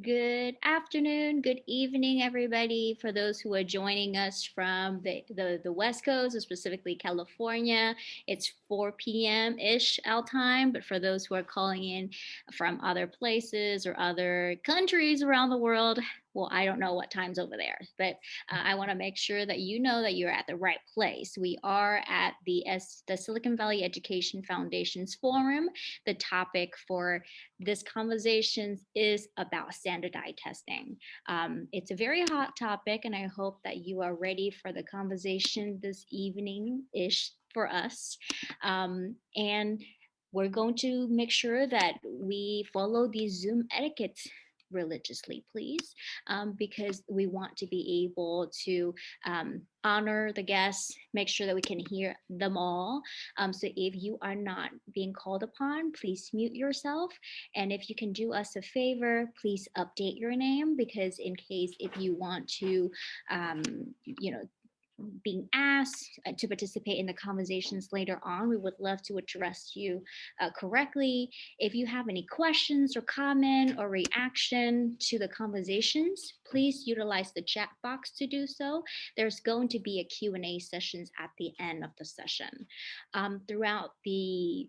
Good afternoon, good evening, everybody. For those who are joining us from the West Coast, or specifically California, it's 4 p.m.-ish our time. But for those who are calling in from other places or other countries around the world, well, I don't know what time's over there, but I want to make sure that you know that you're at the right place. We are at the Silicon Valley Education Foundation's forum. The topic for this conversation is about standardized testing. It's a very hot topic, and I hope that you are ready for the conversation this evening-ish for us. And we're going to make sure that we follow the Zoom etiquette religiously, please, because we want to be able to honor the guests, make sure that we can hear them all. So if you are not being called upon, please mute yourself. And if you can do us a favor, please update your name, because in case if you want to, being asked to participate in the conversations later on, we would love to address you correctly. If you have any questions or comment or reaction to the conversations, please utilize the chat box to do so. There's going to be a Q&A sessions at the end of the session. Throughout the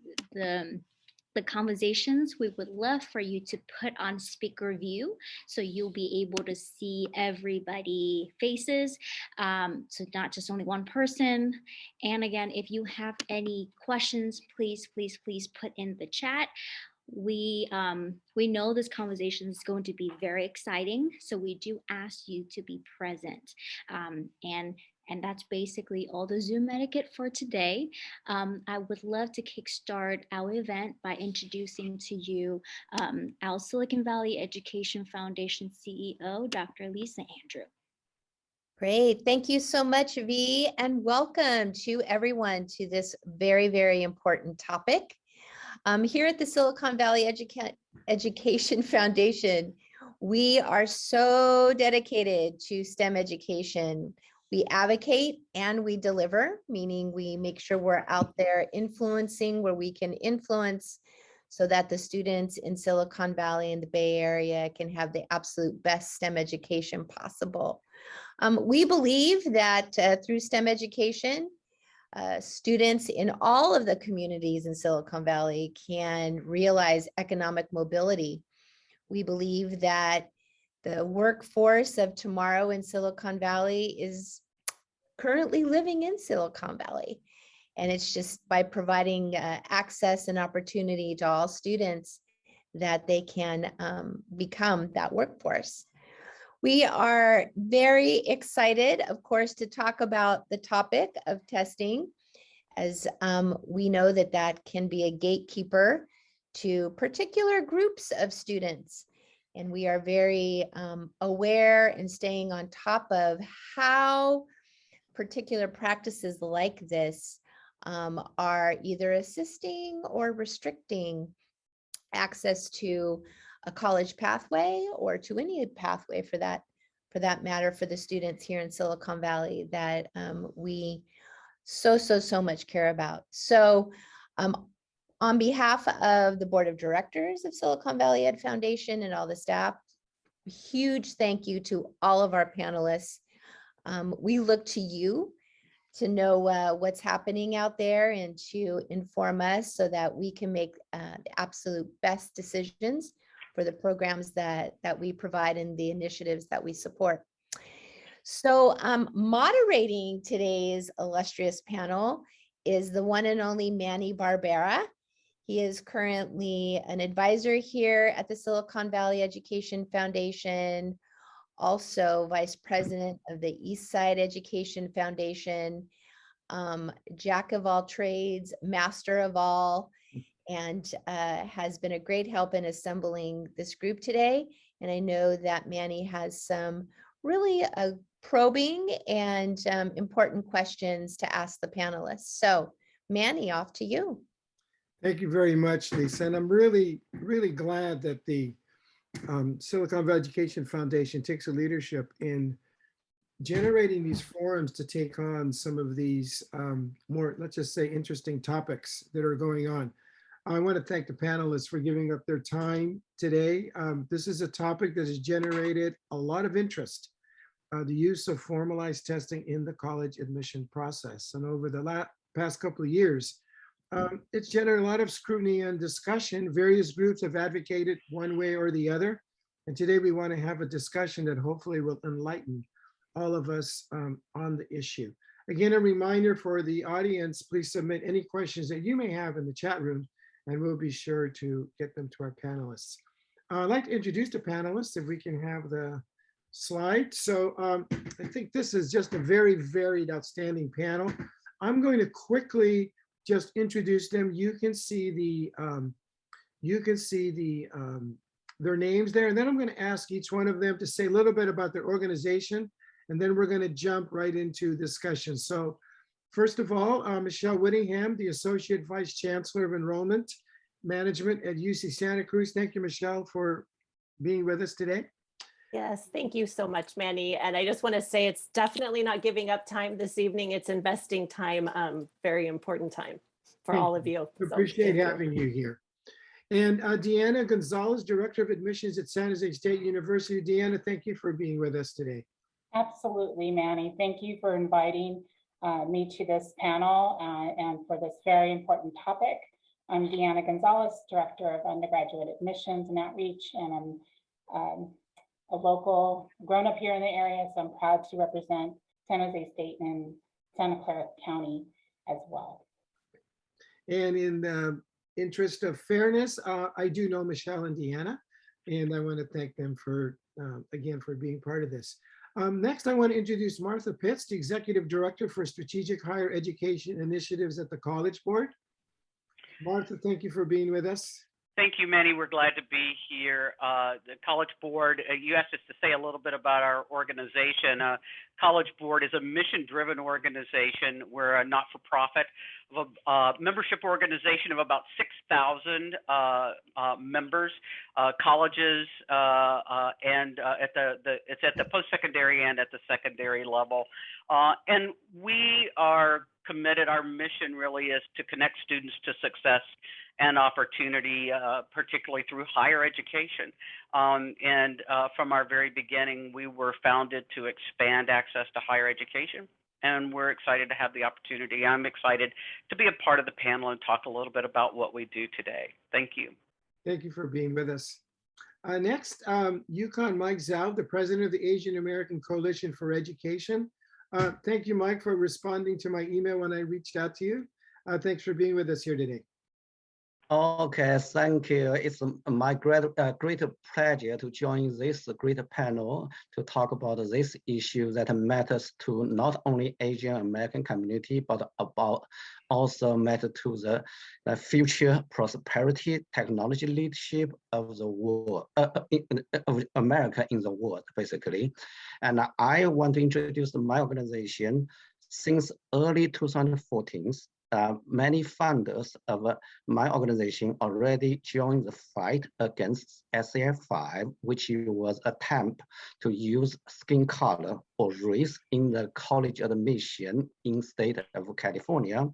conversations, we would love for you to put on speaker view so you'll be able to see everybody faces, so not just only one person. And again, if you have any questions, please put in the chat. We know this conversation is going to be very exciting, so we do ask you to be present. And that's basically all the Zoom etiquette for today. I would love to kickstart our event by introducing to you our Silicon Valley Education Foundation CEO, Dr. Lisa Andrew. Great. Thank you so much, V, and welcome to everyone to this very, very important topic. Here at the Silicon Valley Education Foundation, we are so dedicated to STEM education. We advocate and we deliver, meaning we make sure we're out there influencing where we can influence so that the students in Silicon Valley and the Bay Area can have the absolute best STEM education possible. We believe that through STEM education, students in all of the communities in Silicon Valley can realize economic mobility. We believe that the workforce of tomorrow in Silicon Valley is currently living in Silicon Valley. And it's just by providing access and opportunity to all students that they can become that workforce. We are very excited, of course, to talk about the topic of testing, as we know that that can be a gatekeeper to particular groups of students. And we are very aware and staying on top of how particular practices like this are either assisting or restricting access to a college pathway or to any pathway for that matter for the students here in Silicon Valley that we so much care about. So on behalf of the Board of Directors of Silicon Valley Ed Foundation and all the staff, huge thank you to all of our panelists. We look to you to know what's happening out there and to inform us so that we can make the absolute best decisions for the programs that we provide and the initiatives that we support. So moderating today's illustrious panel is the one and only Manny Barbera. He is currently an advisor here at the Silicon Valley Education Foundation, also vice president of the Eastside Education Foundation, jack of all trades, master of all, and has been a great help in assembling this group today. And I know that Manny has some really probing and important questions to ask the panelists. So Manny, off to you. Thank you very much, Lisa. And I'm really glad that the Silicon Valley Education Foundation takes a leadership in generating these forums to take on some of these more, let's just say, interesting topics that are going on. I want to thank the panelists for giving up their time today. This is a topic that has generated a lot of interest, the use of formalized testing in the college admission process. And over the past couple of years, it's generated a lot of scrutiny and discussion. Various groups have advocated one way or the other. And today we want to have a discussion that hopefully will enlighten all of us on the issue. Again, a reminder for the audience, please submit any questions that you may have in the chat room, and we'll be sure to get them to our panelists. I'd like to introduce the panelists, if we can have the slide. So I think this is just a very varied, outstanding panel. I'm going to quickly just introduce them. You can see their names there, and then I'm going to ask each one of them to say a little bit about their organization, and then we're going to jump right into discussion. So first of all, Michelle Whitingham, the Associate Vice Chancellor of Enrollment Management at UC Santa Cruz. Thank you, Michelle, for being with us today. Yes, thank you so much, Manny. And I just want to say it's definitely not giving up time this evening. It's investing time, very important time for all of you. We appreciate having you here. And Deanna Gonzales, Director of Admissions at San Jose State University. Deanna, thank you for being with us today. Absolutely, Manny. Thank you for inviting me to this panel and for this very important topic. I'm Deanna Gonzales, Director of Undergraduate Admissions and Outreach, and I'm a local, grown up here in the area, so I'm proud to represent San Jose State and Santa Clara County as well. And in the interest of fairness, I do know Michelle and Deanna, and I want to thank them for, again, for being part of this. Next, I want to introduce Martha Pitts, the Executive Director for Strategic Higher Education Initiatives at the College Board. Martha, thank you for being with us. Thank you, Manny. We're glad to be here. The College Board, you asked us to say a little bit about our organization. College Board is a mission-driven organization. We're a not-for-profit membership organization of about 6,000 members, colleges, and it's at the post-secondary and at the secondary level. And we are committed. Our mission really is to connect students to success and opportunity, particularly through higher education. From our very beginning, we were founded to expand access to higher education, and we're excited to have the opportunity. I'm excited to be a part of the panel and talk a little bit about what we do today. Thank you. Thank you for being with us. Next, Yukong Mike Zhao, the President of the Asian American Coalition for Education. Thank you, Mike, for responding to my email when I reached out to you. Thanks for being with us here today. Okay, thank you. It's my great pleasure to join this great panel to talk about this issue that matters to not only Asian American community, but about also matter to the future prosperity, technology leadership of the world, of America in the world, basically. And I want to introduce my organization. Since early 2014, many founders of my organization already joined the fight against SVEF, which was an attempt to use skin color or race in the college admission in state of California.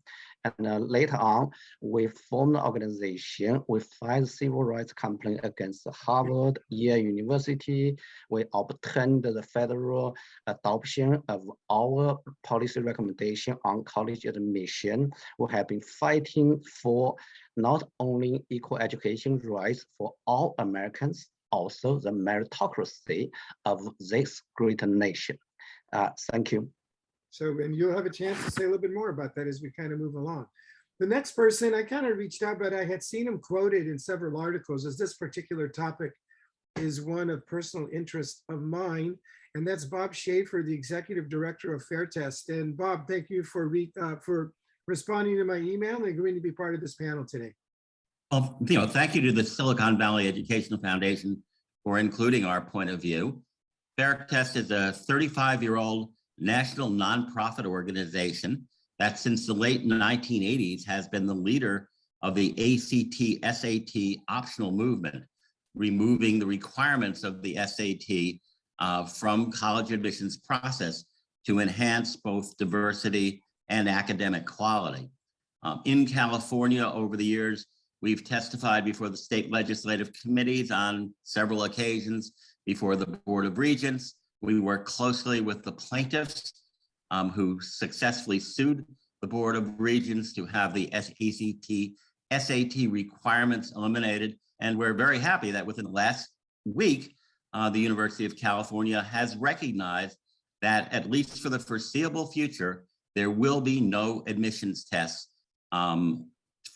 And later on, we formed an organization. We filed civil rights complaint against Harvard, Yale University. We obtained the federal adoption of our policy recommendation on college admission. We have been fighting for not only equal education rights for all Americans, also the meritocracy of this great nation. Thank you. So, and you'll have a chance to say a little bit more about that as we kind of move along. The next person, I kind of reached out, but I had seen him quoted in several articles as this particular topic is one of personal interest of mine, and that's Bob Schaeffer, the Executive Director of Fairtest. And Bob, thank you for responding to my email and agreeing to be part of this panel today. Well, thank you to the Silicon Valley Educational Foundation for including our point of view. Fairtest is a 35-year-old national nonprofit organization that since the late 1980s has been the leader of the ACT-SAT optional movement, removing the requirements of the SAT from college admissions process to enhance both diversity and academic quality. In California over the years, We've testified before the state legislative committees on several occasions, before the Board of Regents. We work closely with the plaintiffs who successfully sued the Board of Regents to have the SAT requirements eliminated. And we're very happy that within the last week, the University of California has recognized that at least for the foreseeable future, there will be no admissions tests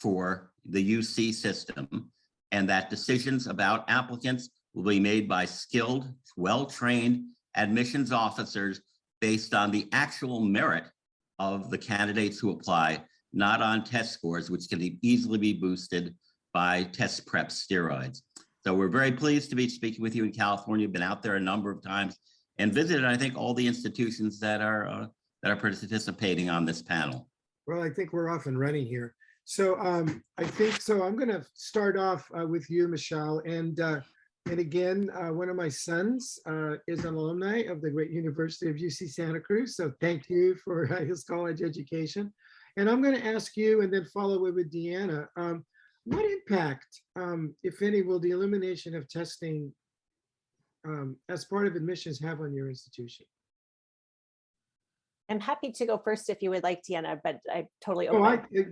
for the UC system, and that decisions about applicants will be made by skilled, well-trained admissions officers based on the actual merit of the candidates who apply, not on test scores, which can easily be boosted by test prep steroids. So we're very pleased to be speaking with you in California. Been out there a number of times and visited, I think, all the institutions that are participating on this panel. Well, I think we're off and running here. So I think so. I'm going to start off with you, Michelle. And again, one of my sons is an alumni of the great University of UC Santa Cruz. So thank you for his college education. And I'm going to ask you, and then follow it with Deanna. What impact, if any, will the elimination of testing as part of admissions have on your institution? I'm happy to go first if you would like, Deanna, but I totally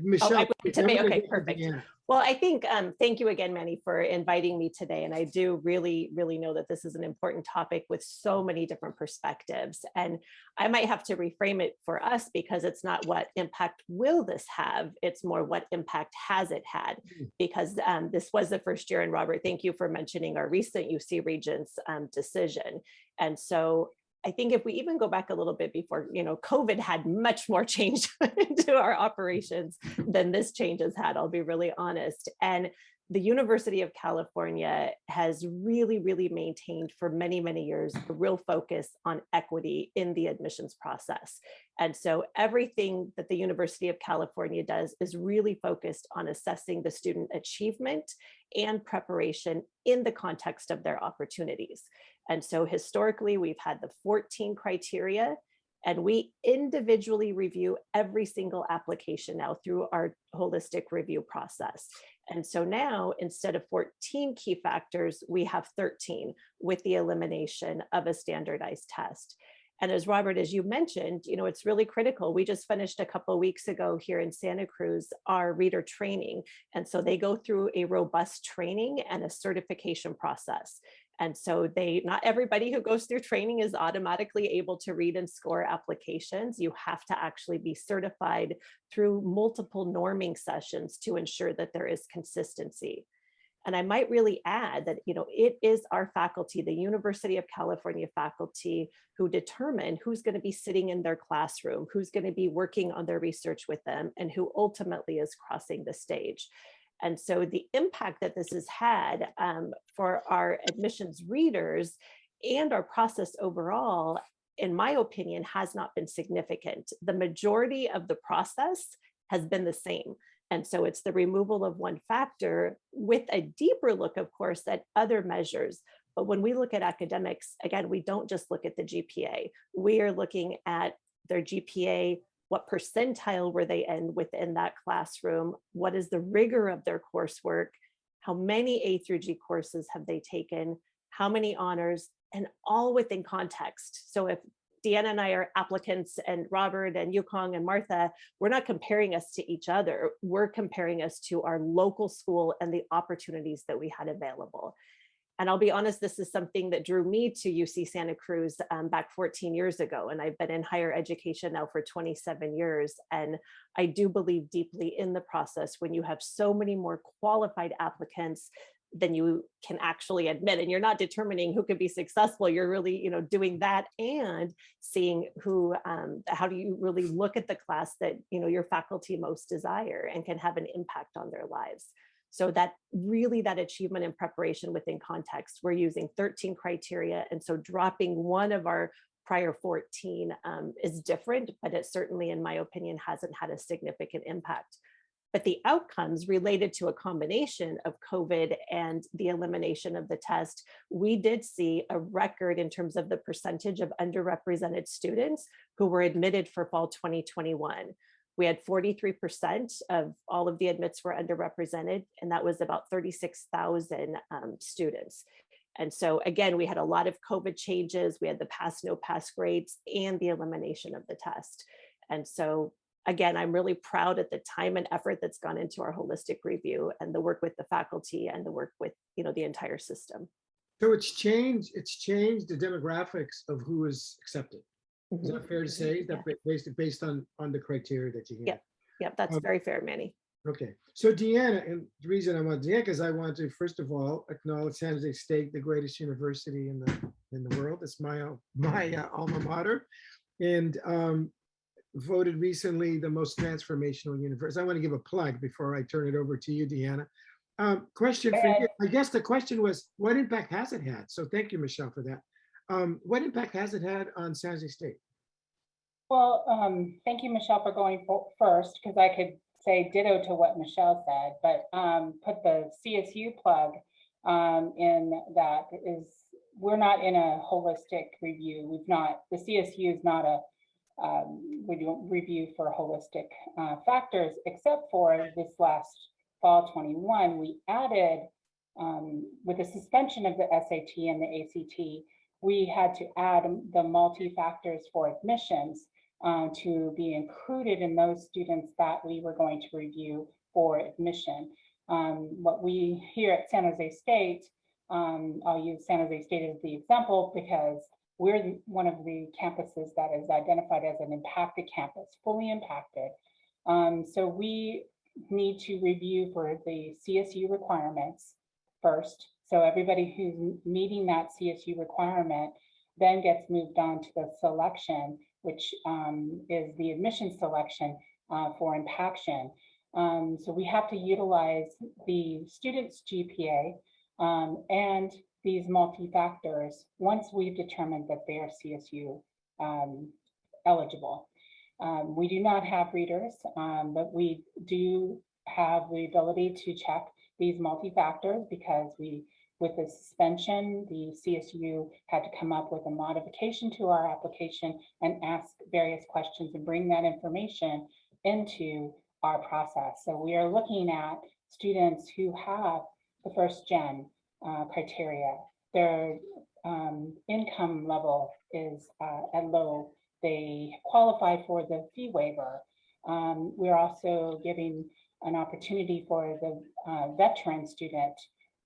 Michelle. Okay, perfect. Deanna. Well, I think, thank you again, Manny, for inviting me today. And I do really, really know that this is an important topic with so many different perspectives. And I might have to reframe it for us because it's not what impact will this have, it's more what impact has it had, because this was the first year. And Robert, thank you for mentioning our recent UC Regents decision. And so I think if we even go back a little bit before, COVID had much more change into our operations than this change has had, I'll be really honest. And the University of California has really, really maintained for many, many years a real focus on equity in the admissions process. And so everything that the University of California does is really focused on assessing the student achievement and preparation in the context of their opportunities. And so historically, we've had the 14 criteria, and we individually review every single application now through our holistic review process. And so now, instead of 14 key factors, we have 13 with the elimination of a standardized test. And as Robert, as you mentioned, it's really critical. We just finished a couple of weeks ago here in Santa Cruz, our reader training. And so they go through a robust training and a certification process. And so not everybody who goes through training is automatically able to read and score applications. You have to actually be certified through multiple norming sessions to ensure that there is consistency. And I might really add that, it is our faculty, the University of California faculty, who determine who's going to be sitting in their classroom, who's going to be working on their research with them, and who ultimately is crossing the stage. And so the impact that this has had for our admissions readers and our process overall, in my opinion, has not been significant. The majority of the process has been the same. And so it's the removal of one factor with a deeper look, of course, at other measures. But when we look at academics, again, we don't just look at the GPA. We are looking at their GPA, what percentile were they in within that classroom? What is the rigor of their coursework? How many A through G courses have they taken? How many honors? And all within context. So if Deanna and I are applicants, and Robert and Yukong and Martha, we're not comparing us to each other. We're comparing us to our local school and the opportunities that we had available. And I'll be honest, this is something that drew me to UC Santa Cruz back 14 years ago. And I've been in higher education now for 27 years. And I do believe deeply in the process when you have so many more qualified applicants than you can actually admit, and you're not determining who could be successful. You're really, doing that and seeing who, how do you really look at the class that, your faculty most desire and can have an impact on their lives. So that achievement and preparation within context, we're using 13 criteria. And so dropping one of our prior 14 is different, but it certainly, in my opinion, hasn't had a significant impact. But the outcomes related to a combination of COVID and the elimination of the test, we did see a record in terms of the percentage of underrepresented students who were admitted for fall 2021. We had 43% of all of the admits were underrepresented, and that was about 36,000 students. And so again, we had a lot of COVID changes. We had the pass, no pass grades and the elimination of the test. And so again, I'm really proud of the time and effort that's gone into our holistic review and the work with the faculty and the work with, you know, the entire system. So it's changed the demographics of who is accepted. Is that fair to say? That based on the criteria that you have? Yep, that's very fair, Manny. Okay, so Deanna, and the reason I want Deanna is I want to first of all acknowledge San Jose State, the greatest university in the world. It's my alma mater, and voted recently the most transformational university. I want to give a plug before I turn it over to you, Deanna. Question for you. I guess the question was, what impact has it had? So thank you, Michelle, for that. What impact has it had on San Jose State? Well, thank you, Michelle, for going first, because I could say ditto to what Michelle said, but put the CSU plug in that is, we're not in a holistic review. The CSU is not a, we don't review for holistic factors, except for this last fall 21, we added, with the suspension of the SAT and the ACT, we had to add the multi-factors for admissions to be included in those students that we were going to review for admission. What we here at San Jose State, I'll use San Jose State as the example because we're one of the campuses that is identified as an impacted campus, fully impacted. So we need to review for the CSU requirements first. So everybody who's meeting that CSU requirement then gets moved on to the selection, which is the admission selection for impaction. So we have to utilize the student's GPA and these multi-factors once we've determined that they are CSU eligible. We do not have readers, but we do have the ability to check these multi-factors because with the suspension, the CSU had to come up with a modification to our application and ask various questions and bring that information into our process. So we are looking at students who have the first gen criteria. Their income level is at low. They qualify for the fee waiver. We're also giving an opportunity for the veteran student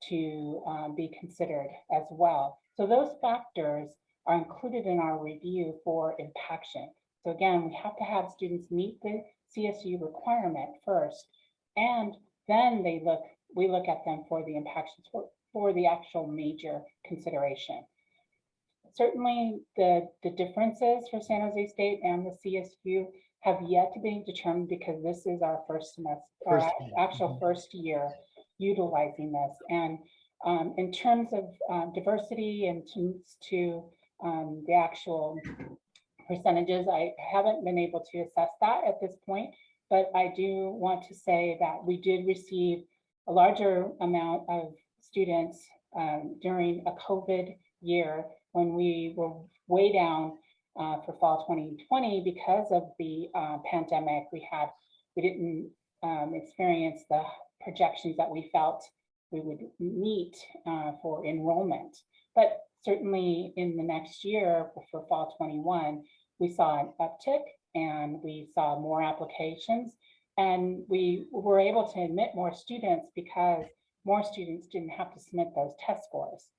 to be considered as well. So those factors are included in our review for impaction. So again, we have to have students meet the CSU requirement first, and then we look at them for the impactions for the actual major consideration. Certainly the differences for San Jose State and the CSU have yet to be determined because this is our first semester, our actual first year utilizing this. And in terms of diversity and to the actual percentages, I haven't been able to assess that at this point, but I do want to say that we did receive a larger amount of students during a COVID year when we were way down for fall 2020 because of the pandemic. We didn't experience the projections that we felt we would meet for enrollment. But certainly in the next year for fall 21, we saw an uptick and we saw more applications, and we were able to admit more students because more students didn't have to submit those test scores.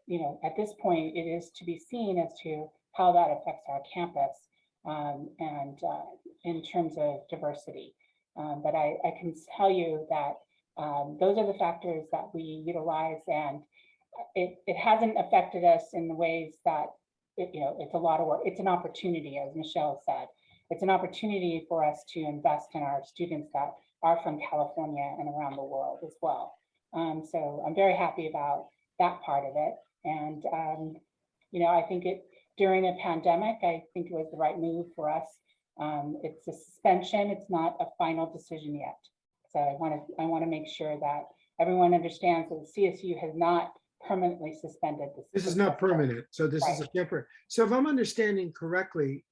You know, at this point, it is to be seen as to how that affects our campus in terms of diversity. But I can tell you that those are the factors that we utilize, and it hasn't affected us in the ways that, you know, it's a lot of work. It's an opportunity, as Michelle said. It's an opportunity for us to invest in our students that are from California and around the world as well. So I'm very happy about that part of it. And, you know, I think during a pandemic, I think it was the right move for us. It's a suspension. It's not a final decision yet. So I want to make sure that everyone understands that the CSU has not permanently suspended this. This is not permanent. So this is a temporary. So if I'm understanding correctly,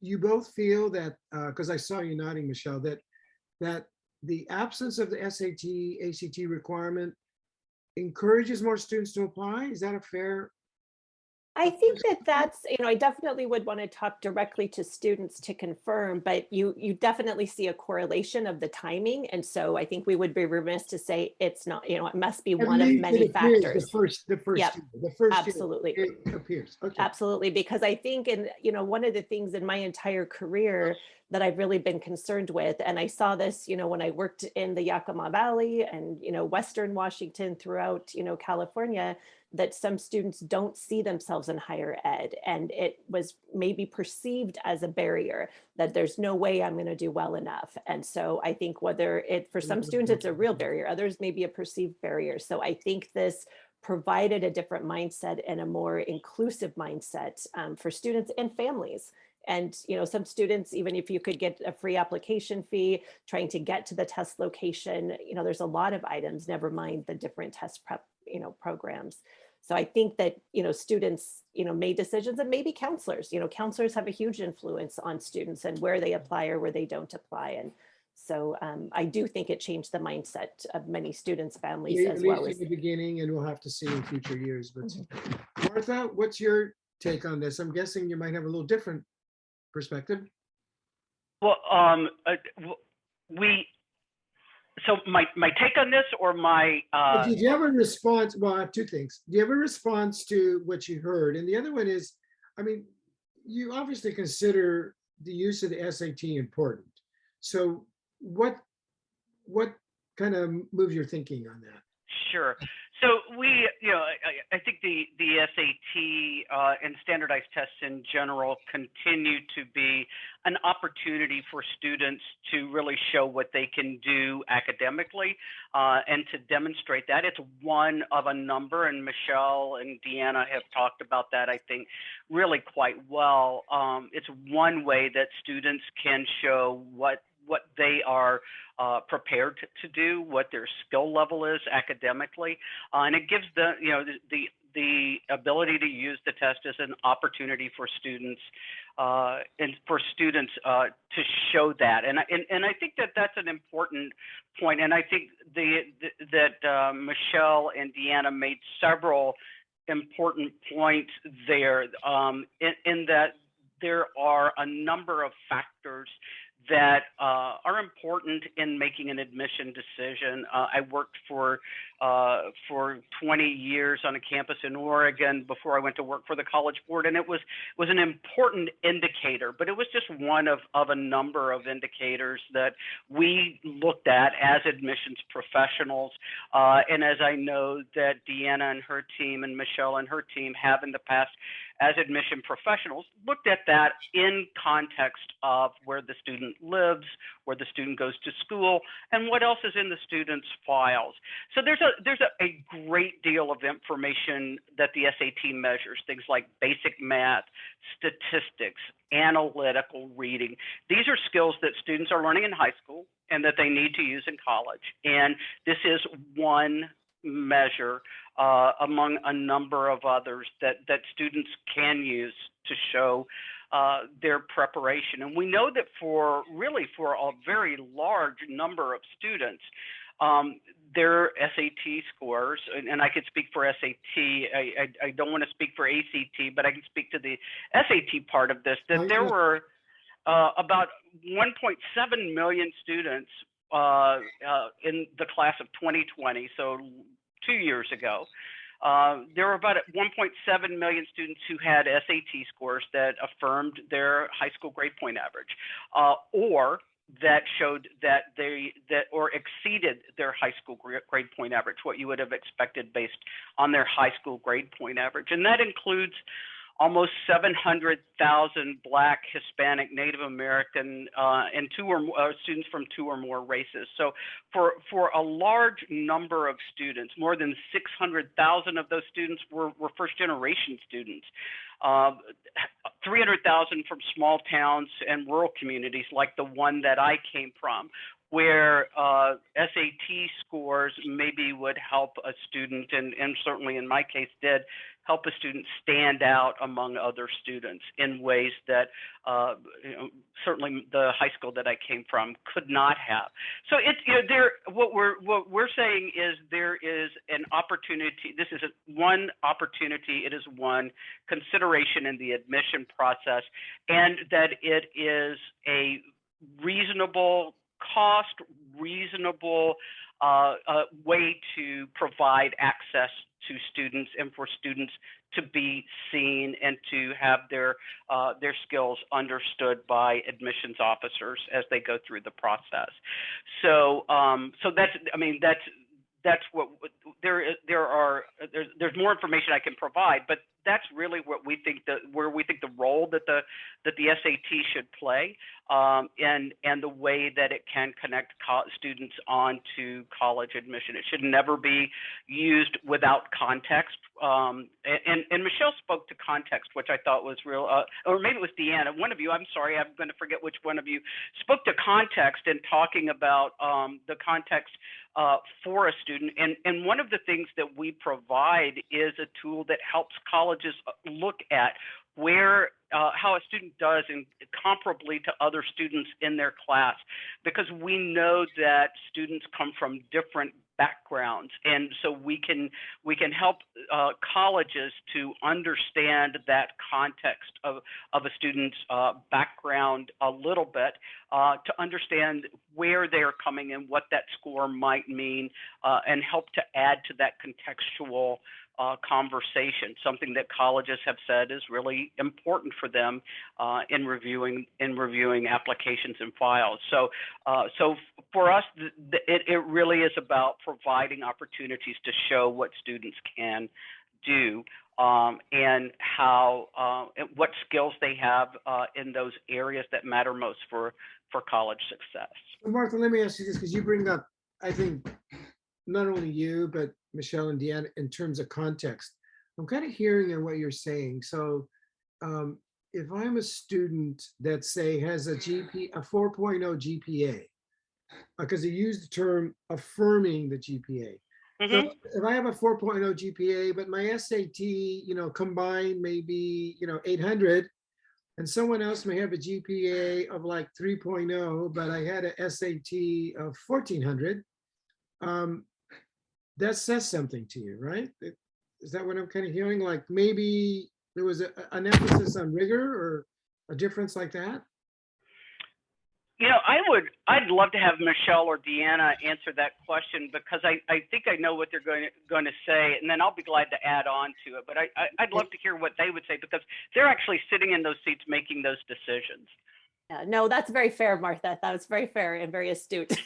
you both feel that, because I saw you nodding, Michelle, that the absence of the SAT, ACT requirement encourages more students to apply? Is that a fair? I think that's, I definitely would want to talk directly to students to confirm, but you definitely see a correlation of the timing. And so I think we would be remiss to say it's not, it must be one of many factors. The first Yep, year, the first absolutely. year it appears. Okay. Absolutely, because I think one of the things in my entire career that I've really been concerned with, and I saw this, when I worked in the Yakima Valley and, Western Washington throughout, California, that some students don't see themselves in higher ed. And it was maybe perceived as a barrier that there's no way I'm going to do well enough. And so I think for some students, it's a real barrier, others maybe a perceived barrier. So I think this provided a different mindset and a more inclusive mindset for students and families. And, some students, even if you could get a free application fee, trying to get to the test location, there's a lot of items, never mind the different test prep, programs. So I think that, students, made decisions, and maybe counselors, counselors have a huge influence on students and where they apply or where they don't apply. And so I do think it changed the mindset of many students, families, as well as in the beginning, and we'll have to see in future years. But Martha, what's your take on this? I'm guessing you might have a little different perspective. Well, so my take on this, or my did you have a response? Well, I have two things. Do you have a response to what you heard? And the other one is, I mean, you obviously consider the use of the SAT important. So what kind of moves your thinking on that? Sure. So we, I think the SAT and standardized tests in general continue to be an opportunity for students to really show what they can do academically and to demonstrate that. It's one of a number, and Michelle and Deanna have talked about that, I think, really quite well. It's one way that students can show what they are prepared to do, what their skill level is academically, and it gives the ability to use the test as an opportunity for students to show that. And I think that that's an important point. And I think that Michelle and Deanna made several important points there in that there are a number of factors that are important in making an admission decision. I worked for 20 years on a campus in Oregon before I went to work for the College Board, and it was an important indicator, but it was just one of a number of indicators that we looked at as admissions professionals. And as I know that Deanna and her team and Michelle and her team have in the past as admission professionals, looked at that in context of where the student lives, where the student goes to school, and what else is in the student's files. So there's a great deal of information that the SAT measures, things like basic math, statistics, analytical reading. These are skills that students are learning in high school and that they need to use in college. And this is one measure among a number of others that students can use to show their preparation. And we know that for a very large number of students, their SAT scores, and I could speak for SAT, I don't want to speak for ACT, but I can speak to the SAT part of this, that there were about 1.7 million students in the class of 2020, so 2 years ago. There were about 1.7 million students who had SAT scores that affirmed their high school grade point average, or that showed that or exceeded their high school grade point average, what you would have expected based on their high school grade point average. And that includes almost 700,000 Black, Hispanic, Native American, and students from 2 or more races. So for a large number of students, more than 600,000 of those students were first generation students. 300,000 from small towns and rural communities like the one that I came from, where SAT scores maybe would help a student, and certainly in my case did, help a student stand out among other students in ways that certainly the high school that I came from could not have. So it's, what we're saying is there is an opportunity. This is one opportunity. It is one consideration in the admission process, and that it is a reasonable cost, reasonable way to provide access to students and for students to be seen and to have their skills understood by admissions officers as they go through the process. So that's what there's more information I can provide, but that's really what we think where we think the role that the SAT should play, and the way that it can connect students on to college admission. It should never be used without context. And Michelle spoke to context, which I thought was real, or maybe it was Deanna. One of you, I'm sorry, I'm going to forget which one of you, spoke to context and talking about the context for a student. And one of the things that we provide is a tool that helps colleges look at where how a student does comparably to other students in their class, because we know that students come from different backgrounds, and so we can help colleges to understand that context of a student's background a little bit, to understand where they're coming in, what that score might mean, and help to add to that contextual conversation, something that colleges have said is really important for them in reviewing applications and files. So for us, it really is about providing opportunities to show what students can do, and how what skills they have in those areas that matter most for college success. Well, Martha, let me ask you this, because you bring up, I think, not only you, but Michelle and Deanna, in terms of context. I'm kind of hearing in what you're saying. So if I'm a student that, say, has a 4.0 GPA, because they use the term affirming the GPA. So if I have a 4.0 GPA, but my SAT, combined maybe, 800, and someone else may have a GPA of like 3.0, but I had a SAT of 1400, that says something to you, right? Is that what I'm kind of hearing? Like maybe there was an emphasis on rigor or a difference like that? I'd love to have Michelle or Deanna answer that question, because I think I know what they're going to say, and then I'll be glad to add on to it. But I'd love to hear what they would say, because they're actually sitting in those seats making those decisions. Yeah, no, that's very fair, Martha. That was very fair and very astute.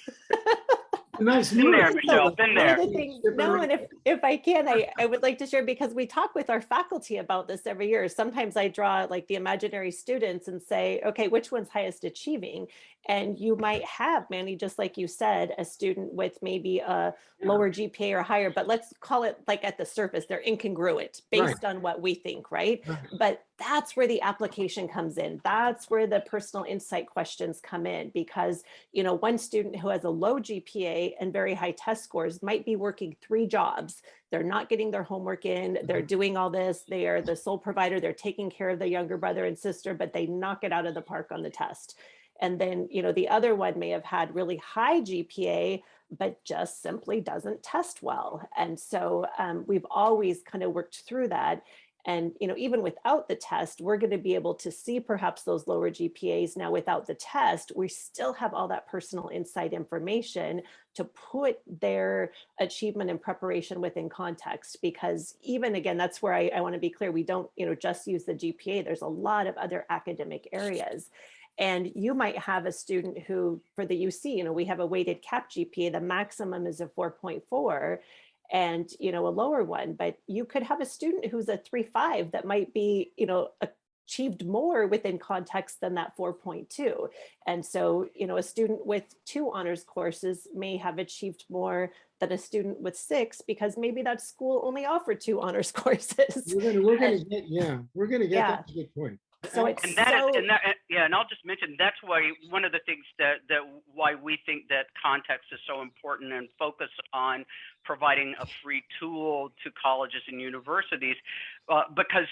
Nice. Been there, Michelle. Been there. And if I can, I would like to share, because we talk with our faculty about this every year. Sometimes I draw like the imaginary students and say, okay, which one's highest achieving? And you might have, Manny, just like you said, a student with maybe a lower GPA or higher, but let's call it like at the surface, they're incongruent based on what we think, right? But that's where the application comes in. That's where the personal insight questions come in, because, one student who has a low GPA and very high test scores might be working 3 jobs. They're not getting their homework in. They're doing all this. They are the sole provider. They're taking care of the younger brother and sister, but they knock it out of the park on the test. And then, the other one may have had really high GPA, but just simply doesn't test well. And so we've always kind of worked through that. And, even without the test, we're going to be able to see perhaps those lower GPAs. Now, without the test, we still have all that personal insight information to put their achievement and preparation within context. Because even, again, that's where I want to be clear. We don't, just use the GPA. There's a lot of other academic areas. And you might have a student who, for the UC, we have a weighted cap GPA, the maximum is a 4.4 and, a lower one, but you could have a student who's a 3.5 that might be, achieved more within context than that 4.2. And so, a student with 2 honors courses may have achieved more than a student with 6, because maybe that school only offered 2 honors courses. We're gonna get that's a good point. So it's and I'll just mention that's why one of the things that why we think that context is so important and focus on providing a free tool to colleges and universities, because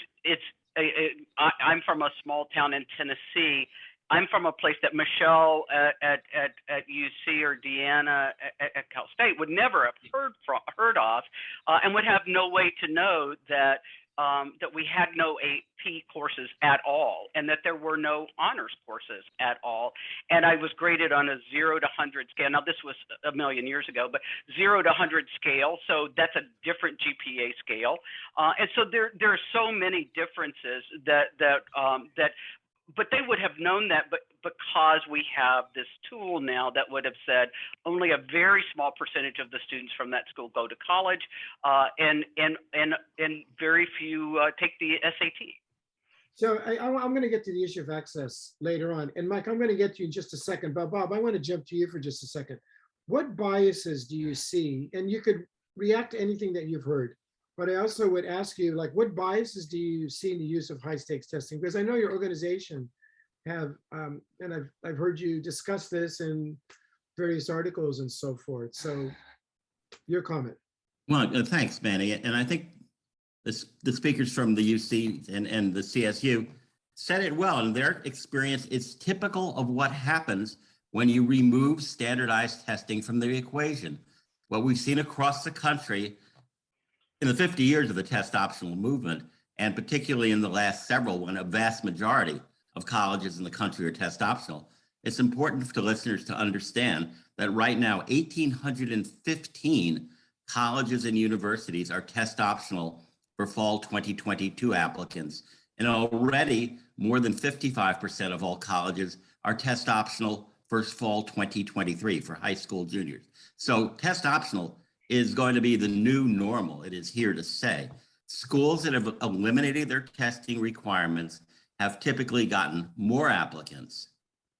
I'm from a small town in Tennessee. I'm from a place that Michelle at UC or Deanna at Cal State would never have heard of, and would have no way to know that we had no AP courses at all, and that there were no honors courses at all. And I was graded on a 0 to 100 scale. Now this was a million years ago, but 0 to 100 scale. So that's a different GPA scale. And so there are so many differences but they would have known that, but because we have this tool now that would have said only a very small percentage of the students from that school go to college, and very few take the SAT. So I'm going to get to the issue of access later on. And Mike, I'm going to get to you in just a second. But Bob, I want to jump to you for just a second. What biases do you see? And you could react to anything that you've heard. But I also would ask you, like, what biases do you see in the use of high stakes testing? Because I know your organization have, and I've heard you discuss this in various articles and so forth. So your comment. Well, thanks, Manny. And I think the speakers from the UC and the CSU said it well. In their experience, it's typical of what happens when you remove standardized testing from the equation. What we've seen across the country in the 50 years of the test optional movement, and particularly in the last several, when a vast majority of colleges in the country are test optional, it's important to listeners to understand that right now, 1,815 colleges and universities are test optional for fall 2022 applicants. And already more than 55% of all colleges are test optional for fall 2023 for high school juniors. So test optional is going to be the new normal. It is here to stay. Schools that have eliminated their testing requirements have typically gotten more applicants,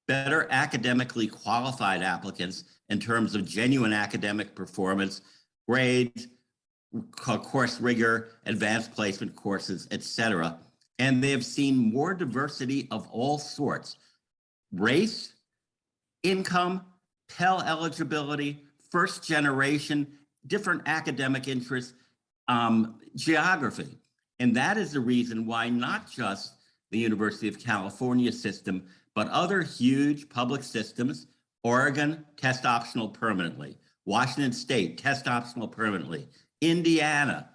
better academically qualified applicants in terms of genuine academic performance, grades, course rigor, advanced placement courses, etc. And they have seen more diversity of all sorts: race, income, Pell eligibility, first generation, different academic interests, geography. And that is the reason why not just the University of California system, but other huge public systems, Oregon, test optional permanently, Washington State, test optional permanently, Indiana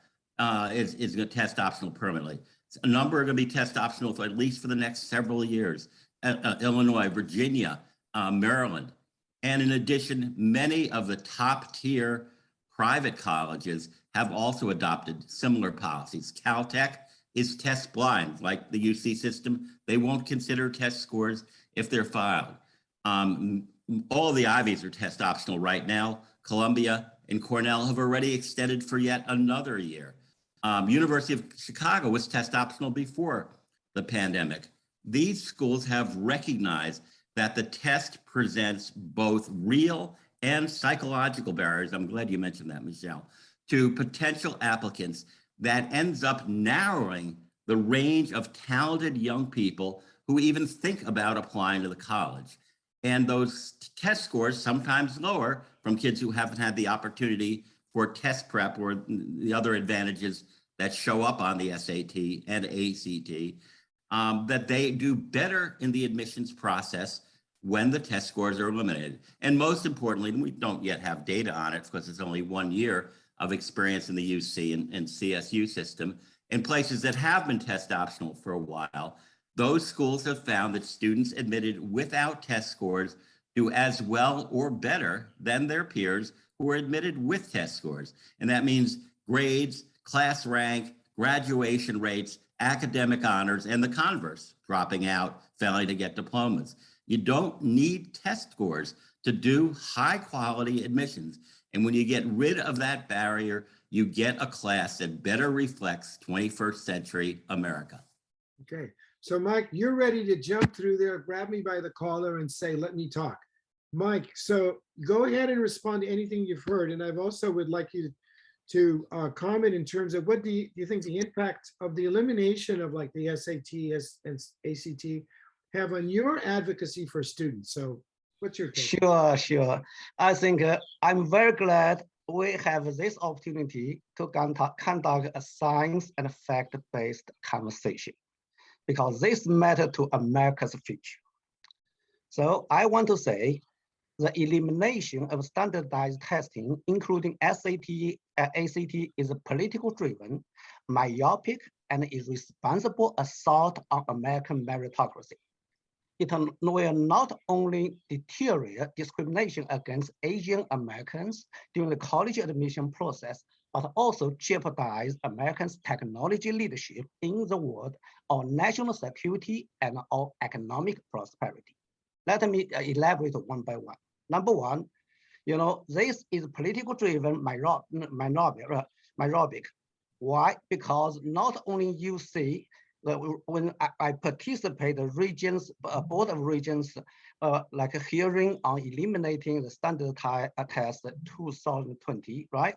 is going to test optional permanently. A number are going to be test optional for at least for the next several years. Illinois, Virginia, Maryland. And in addition, many of the top tier private colleges have also adopted similar policies. Caltech is test blind, like the UC system. They won't consider test scores if they're filed. All the Ivies are test optional right now. Columbia and Cornell have already extended for yet another year. University of Chicago was test optional before the pandemic. These schools have recognized that the test presents both real and psychological barriers. I'm glad you mentioned that, Michelle, to potential applicants that ends up narrowing the range of talented young people who even think about applying to the college. And those test scores, sometimes lower, from kids who haven't had the opportunity for test prep or the other advantages that show up on the SAT and ACT, that they do better in the admissions process when the test scores are eliminated. And most importantly, and we don't yet have data on it because it's only 1 year of experience in the UC and CSU system, in places that have been test optional for a while, those schools have found that students admitted without test scores do as well or better than their peers who are admitted with test scores. And that means grades, class rank, graduation rates, academic honors, and the converse, dropping out, failing to get diplomas. You don't need test scores to do high quality admissions. And when you get rid of that barrier, you get a class that better reflects 21st century America. Okay, so Mike, you're ready to jump through there, grab me by the collar and say, let me talk. Mike, so go ahead and respond to anything you've heard. And I've also would like you to comment in terms of what do you think the impact of the elimination of like the SAT and ACT have on your advocacy for students? So what's your take? Sure. I think I'm very glad we have this opportunity to conduct a science and fact-based conversation, because this matters to America's future. So I want to say the elimination of standardized testing, including SAT and ACT, is political driven, myopic, and irresponsible assault on American meritocracy. It will not only deteriorate discrimination against Asian Americans during the college admission process, but also jeopardize Americans' technology leadership in the world, our national security, and our economic prosperity. Let me elaborate one by one. Number one, this is political driven myopic. Why? Because not only you see when I participate the regions, board of regions, like a hearing on eliminating the standard test 2020, right?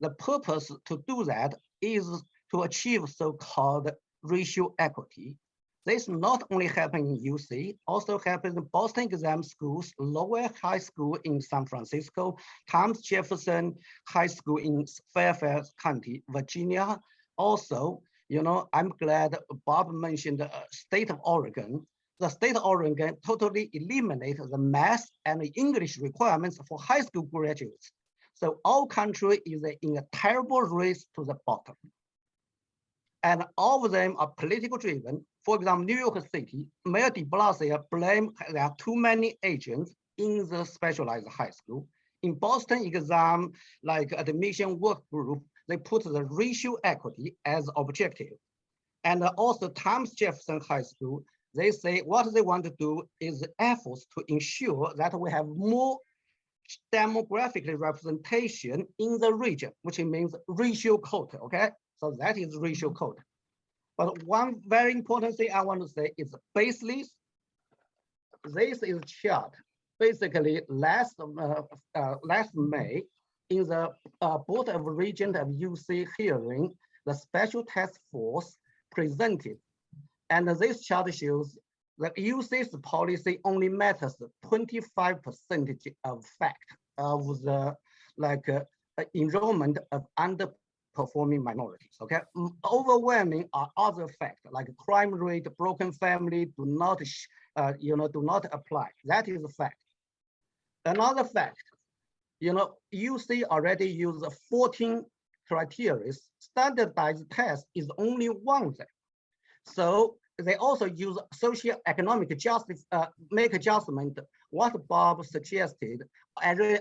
The purpose to do that is to achieve so-called racial equity. This not only happens in UC, also happens in Boston Exam Schools, Lowell High School in San Francisco, Thomas Jefferson High School in Fairfax County, Virginia. Also, I'm glad Bob mentioned the state of Oregon. The state of Oregon totally eliminated the math and English requirements for high school graduates. So our country is in a terrible race to the bottom. And all of them are political driven. For example, New York City, Mayor de Blasio blamed there are too many agents in the specialized high school. In Boston exam, like admission work group, they put the racial equity as objective. And also Thomas Jefferson High School, they say what they want to do is efforts to ensure that we have more demographic representation in the region, which means racial quota, okay? So that is racial quota. But one very important thing I want to say is baseless. This is chart. Basically, last May, in the Board of Regents of UC hearing, the Special Task Force presented. And this chart shows that UC's policy only matters 25% of fact of the enrollment of underperforming minorities, okay? Overwhelming are other facts like crime rate, broken family do not apply. That is a fact. Another fact, UC already use 14 criteria. Standardized test is only one of them. So they also use socio-economic justice, make adjustment. What Bob suggested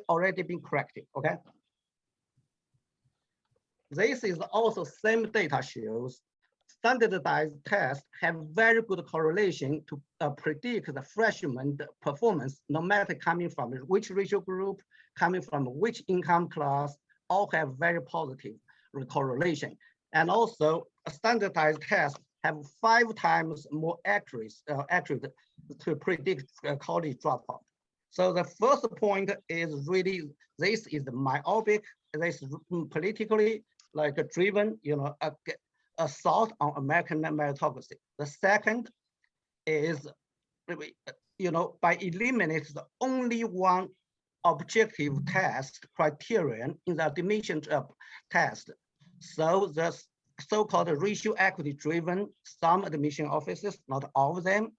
already been corrected, okay? This is also same data shows standardized tests have very good correlation to predict the freshman performance, no matter coming from which racial group, coming from which income class, all have very positive correlation. And also a standardized test have 5 times more accurate to predict college dropout. So the first point is really, this is myopic, this is politically driven, assault on American meritocracy. The second is, by eliminating the only one objective test criterion in the admission test. So the so-called racial equity driven, some admission offices, not all of them,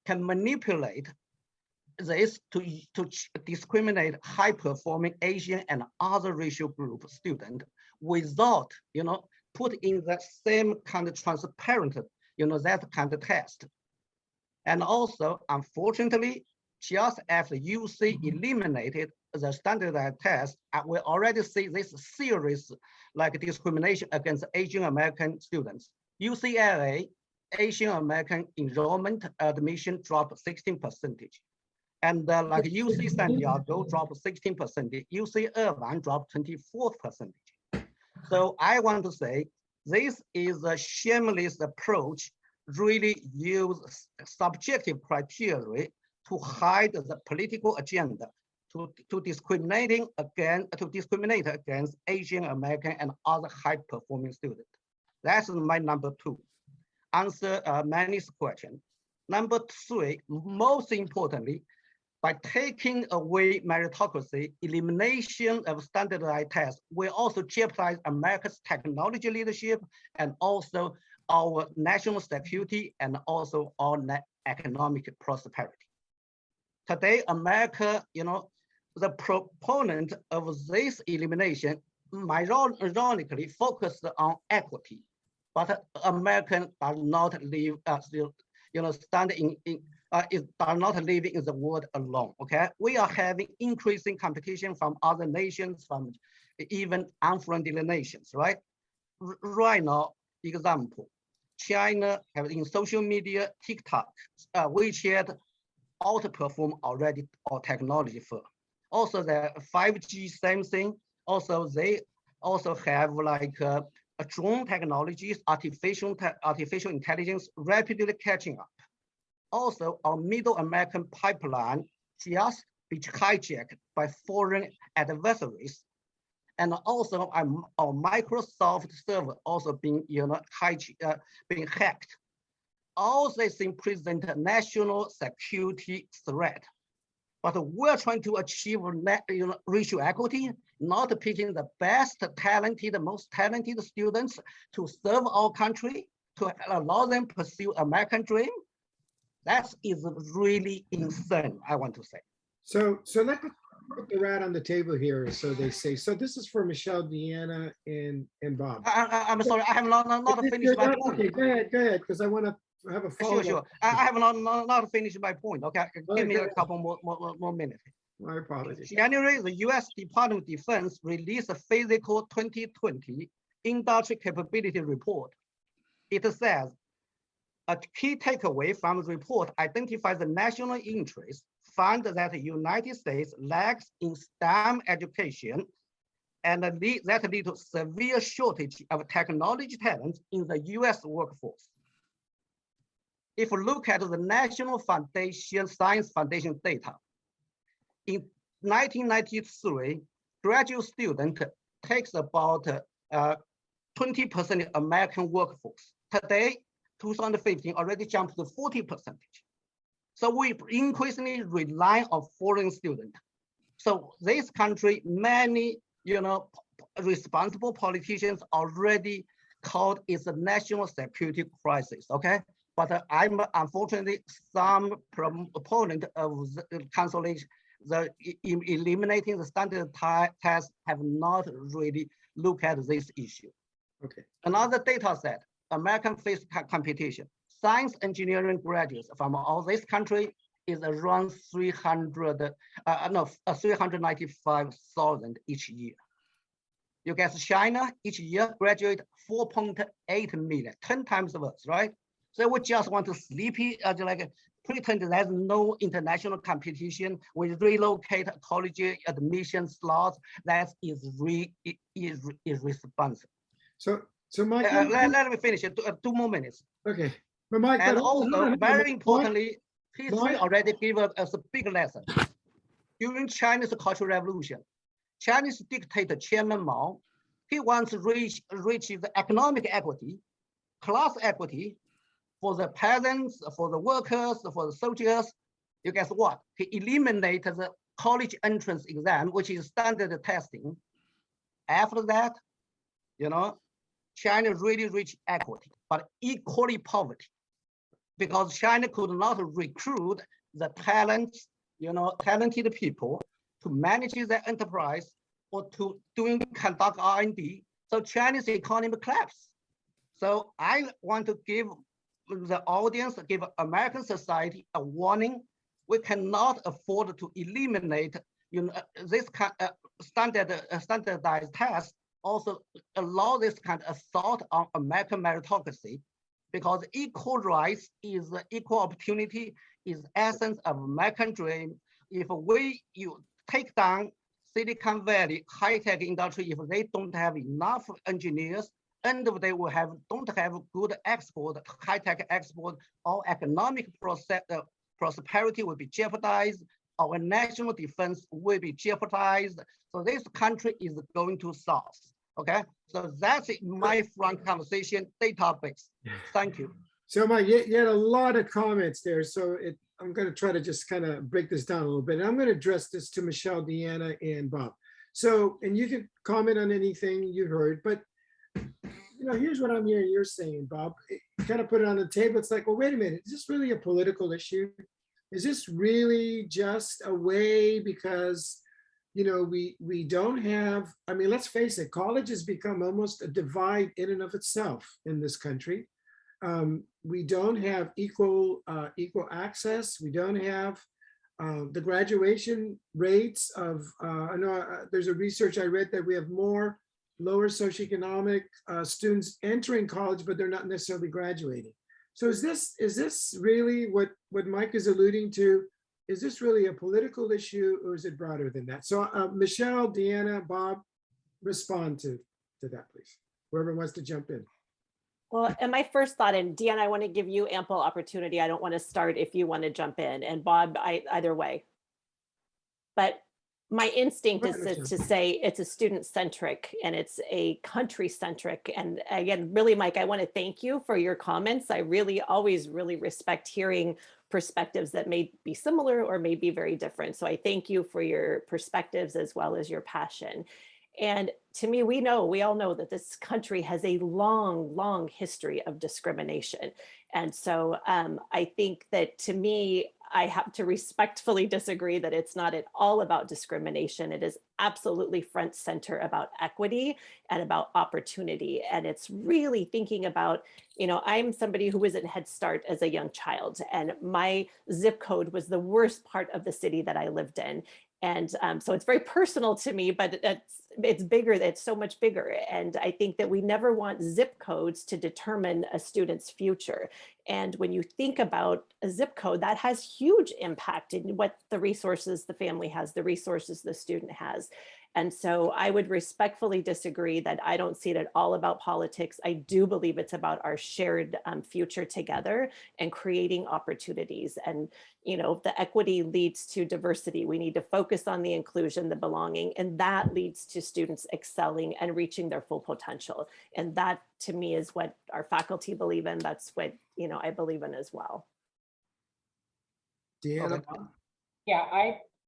can manipulate this to discriminate high-performing Asian and other racial group students without, put in the same kind of transparent, that kind of test. And also, unfortunately, just after UC eliminated the standardized test, we already see this serious discrimination against Asian American students. UCLA, Asian American enrollment admission dropped 16%. And UC San Diego dropped 16%, UC Irvine dropped 24%. So I want to say, this is a shameless approach, really use subjective criteria to hide the political agenda, to discriminate against Asian American and other high-performing students. That's my number 2. Answer Manny's question. Number 3, most importantly, by taking away meritocracy, elimination of standardized tests will also jeopardize America's technology leadership and also our national security and also our economic prosperity. Today, America, the proponent of this elimination ironically focused on equity, but American does not live is not living in the world alone. Okay, we are having increasing competition from other nations, from even unfriendly nations, right? Right now, example, China have in social media, TikTok, WeChat outperform already our technology firm. Also, the 5G, same thing. Also, they also have like drone technologies, artificial intelligence rapidly catching up. Also, our Middle American pipeline just been hijacked by foreign adversaries, and also our Microsoft server also being being hacked. All these things present a national security threat. But we're trying to achieve racial equity, not picking the best talented, most talented students to serve our country, to allow them pursue American dream. That is really insane, I want to say. So let's put the rat on the table here, so they say. So this is for Michelle, Deanna, and Bob. I'm sorry, I have not finished my point. Okay, go ahead, because I want to have a follow-up. Sure. I have not finished my point. Okay, give me a couple more minutes. My apologies. In January, the U.S. Department of Defense released a Physical 2020 Industry Capability Report. It says, a key takeaway from the report identifies the national interest, found that the United States lacks in STEM education, and that leads to severe shortage of technology talent in the U.S. workforce. If we look at the National Foundation, Science Foundation data, in 1993, graduate student takes about 20% American workforce. Today, 2015 already jumped to 40%. So we increasingly rely on foreign students. So this country, many responsible politicians already called it a national security crisis. Okay, but I'm unfortunately some proponent of the cancellation, eliminating the standard test have not really looked at this issue. Okay. Another data set. American face competition. Science engineering graduates from all this country is around 395,000 each year. You guess China each year graduate 4.8 million, 10 times of us, right? So we just want to sleepy, pretend there's no international competition. We relocate college admission slots. That is irresponsible. So Mike, let me finish it. 2 more minutes. Okay, but Mike, and also very importantly, history already gave us a big lesson. During Chinese Cultural Revolution, Chinese dictator Chairman Mao, he wants to reach the economic equity, class equity for the peasants, for the workers, for the soldiers. You guess what? He eliminated the college entrance exam, which is standard testing. After that, China really reached equity, but equally poverty, because China could not recruit the talented people to manage their enterprise or to conduct R&D. So Chinese economy collapsed. So I want to give the audience, give American society a warning. We cannot afford to eliminate this kind of standardized test. Also allow this kind of assault on American meritocracy, because equal rights is equal opportunity is essence of American dream. If you take down Silicon Valley high-tech industry, if they don't have enough engineers, end of the day we don't have good export, high-tech export, our economic prosperity will be jeopardized. our national defense will be jeopardized. So this country is going to south. Okay, so that's my front conversation database. Thank you. So Mike, you had a lot of comments there. So I'm going to try to just kind of break this down a little bit. And I'm going to address this to Michelle, Deanna, and Bob. So, and you can comment on anything you heard, but here's what I'm hearing you're saying, Bob. You kind of put it on the table. It's like, well, wait a minute. Is this really a political issue? Is this really just a way because, we don't have, I mean, let's face it, college has become almost a divide in and of itself in this country. We don't have equal access. We don't have the graduation rates of, I know there's a research I read that we have more lower socioeconomic students entering college, but they're not necessarily graduating. So is this really what Mike is alluding to? Is this really a political issue, or is it broader than that? So Michelle, Deanna, Bob, respond to that, please. Whoever wants to jump in. Well, and my first thought, and Deanna, I want to give you ample opportunity. I don't want to start if you want to jump in, and Bob, either way. But my instinct is to say it's a student-centric and it's a country-centric. And again, really, Mike, I want to thank you for your comments. I really always really respect hearing perspectives that may be similar or may be very different. So I thank you for your perspectives as well as your passion. And to me, we all know that this country has a long, long history of discrimination. And so I think that, to me, I have to respectfully disagree that it's not at all about discrimination. It is absolutely front center about equity and about opportunity. And it's really thinking about, I'm somebody who was in Head Start as a young child, and my zip code was the worst part of the city that I lived in. And so it's very personal to me, but it's bigger, it's so much bigger. And I think that we never want zip codes to determine a student's future. And when you think about a zip code, that has huge impact in what the resources the family has, the resources the student has. And so I would respectfully disagree that I don't see it at all about politics. I do believe it's about our shared future together and creating opportunities. And, the equity leads to diversity. We need to focus on the inclusion, the belonging, and that leads to students excelling and reaching their full potential. And that, to me, is what our faculty believe in. That's what, I believe in as well. Deanna? Yeah,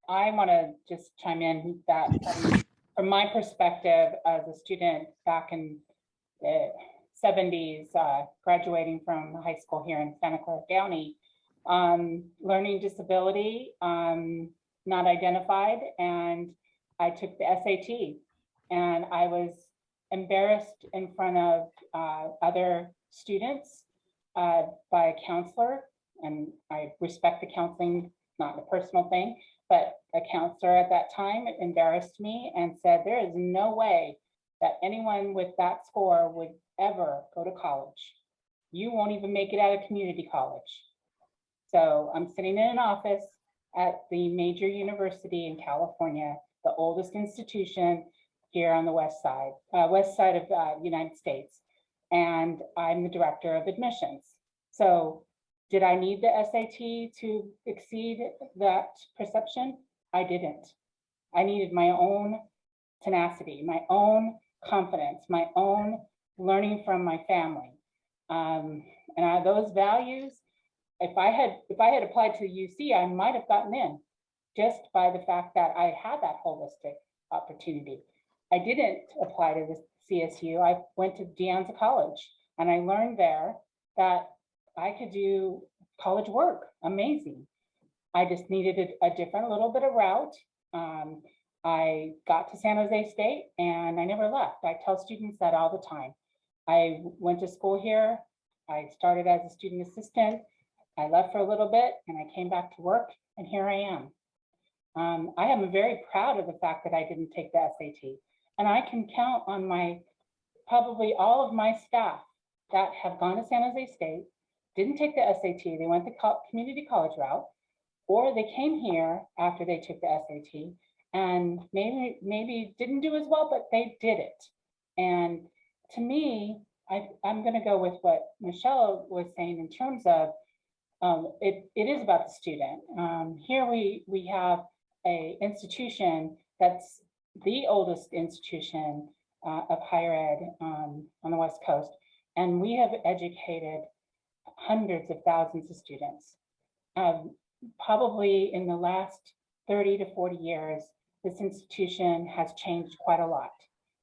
I want to just chime in that from my perspective as a student back in the 70s, graduating from high school here in Santa Clara County, learning disability, not identified, and I took the SAT, and I was embarrassed in front of other students by a counselor, and I respect the counseling, not a personal thing, but a counselor at that time embarrassed me and said, there is no way that anyone with that score would ever go to college. You won't even make it out of community college. So I'm sitting in an office at the major university in California, the oldest institution here on the west side of the United States. And I'm the director of admissions. So did I need the SAT to exceed that perception? I didn't. I needed my own tenacity, my own confidence, my own learning from my family. And those values, if I had applied to UC, I might have gotten in just by the fact that I had that holistic opportunity. I didn't apply to the CSU. I went to Deanna College, and I learned there that I could do college work. Amazing. I just needed a different little bit of route. I got to San Jose State and I never left. I tell students that all the time. I went to school here. I started as a student assistant. I left for a little bit and I came back to work, and here I am. I am very proud of the fact that I didn't take the SAT, and I can count on probably all of my staff that have gone to San Jose State, didn't take the SAT, they went the community college route, or they came here after they took the SAT and maybe didn't do as well, but they did it. And to me, I'm going to go with what Michelle was saying in terms of it is about the student. Here we have a institution that's the oldest institution of higher ed on the West Coast, and we have educated hundreds of thousands of students. Probably in the last 30 to 40 years, this institution has changed quite a lot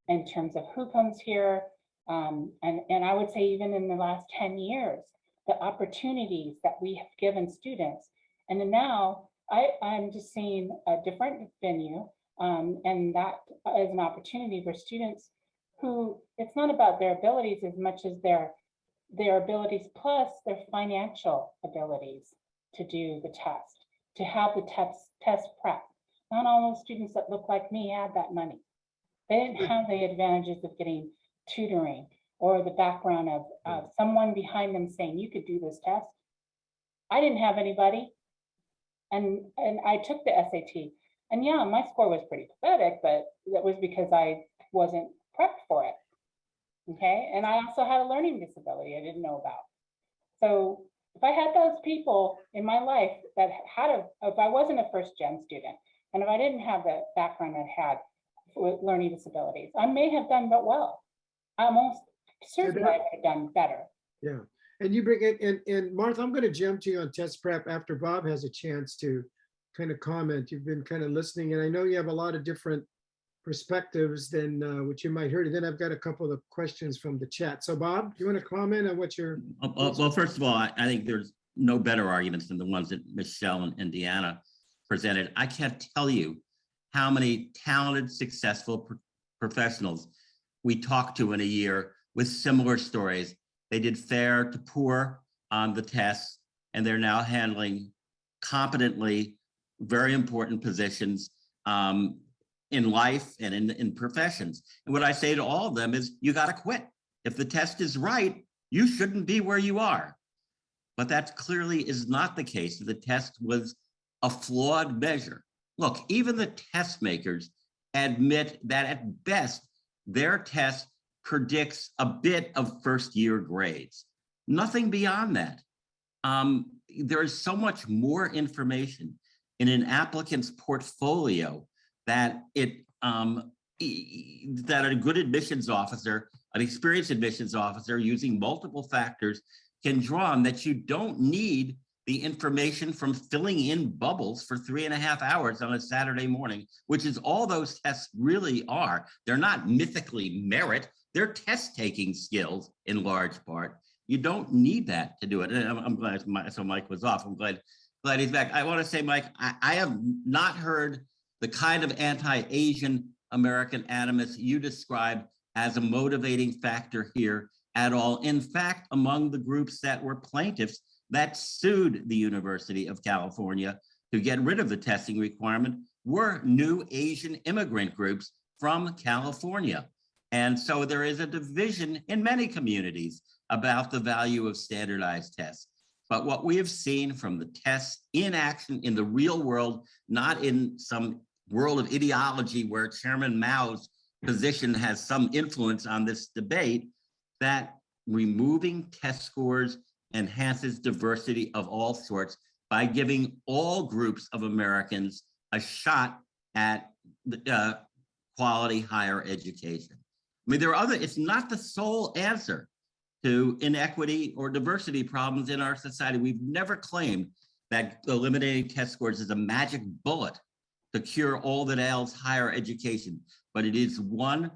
in terms of who comes here. And I would say even in the last 10 years, the opportunities that we have given students. And then now I'm just seeing a different venue, and that is an opportunity for students who, it's not about their abilities as much as their abilities plus their financial abilities to do the test, to have the test prep. Not all those students that look like me had that money. They didn't have the advantages of getting tutoring or the background of someone behind them saying, you could do this test. I didn't have anybody. And I took the SAT. And yeah, my score was pretty pathetic, but that was because I wasn't prepped for it. Okay, and I also had a learning disability I didn't know about. So if I had those people in my life that if I wasn't a first gen student, and if I didn't have the background I had with learning disabilities, I may have done but well. I'm almost certain I would have done better. Yeah, and you bring it, and Martha, I'm going to jump to you on test prep after Bob has a chance to kind of comment. You've been kind of listening, and I know you have a lot of different perspectives than what you might hear. And then I've got a couple of questions from the chat. So Bob, do you want to comment on what you're? Well, first of all, I think there's no better arguments than the ones that Michelle and Deanna presented. I can't tell you how many talented, successful professionals we talk to in a year with similar stories. They did fair to poor on the tests, and they're now handling competently very important positions in life and in professions. And what I say to all of them is, you got to quit. If the test is right, you shouldn't be where you are. But that clearly is not the case. The test was a flawed measure. Look, even the test makers admit that at best, their test predicts a bit of first year grades. Nothing beyond that. There is so much more information in an applicant's portfolio that that a good admissions officer, an experienced admissions officer using multiple factors can draw on, that you don't need the information from filling in bubbles for 3.5 hours on a Saturday morning, which is all those tests really are. They're not mythically merit, they're test taking skills in large part. You don't need that to do it. And I'm glad, so Mike was off. I'm glad he's back. I want to say, Mike, I have not heard the kind of anti-Asian American animus you described as a motivating factor here at all. In fact, among the groups that were plaintiffs that sued the University of California to get rid of the testing requirement were new Asian immigrant groups from California. And so there is a division in many communities about the value of standardized tests. But what we have seen from the tests in action in the real world, not in some world of ideology where Chairman Mao's position has some influence on this debate, that removing test scores enhances diversity of all sorts by giving all groups of Americans a shot at quality higher education. I mean, there are other, it's not the sole answer to inequity or diversity problems in our society. We've never claimed that eliminating test scores is a magic bullet to cure all that ails higher education, but it is one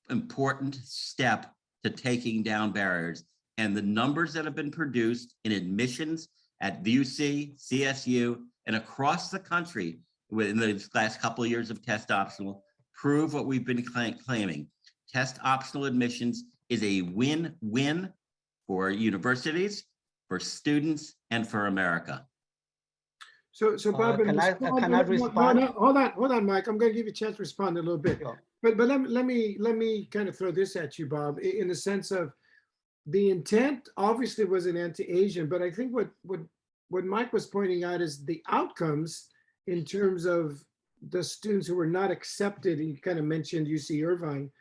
important step to taking down barriers. And the numbers that have been produced in admissions at VUC, CSU, and across the country within the last couple of years of test optional prove what we've been claiming. Test optional admissions is a win-win for universities, for students, and for America. So Bob, can I respond? Hold on, Mike. I'm going to give you a chance to respond a little bit. Sure. But let me kind of throw this at you, Bob, in the sense of the intent obviously was an anti-Asian, but I think what Mike was pointing out is the outcomes in terms of the students who were not accepted. You kind of mentioned UC Irvine.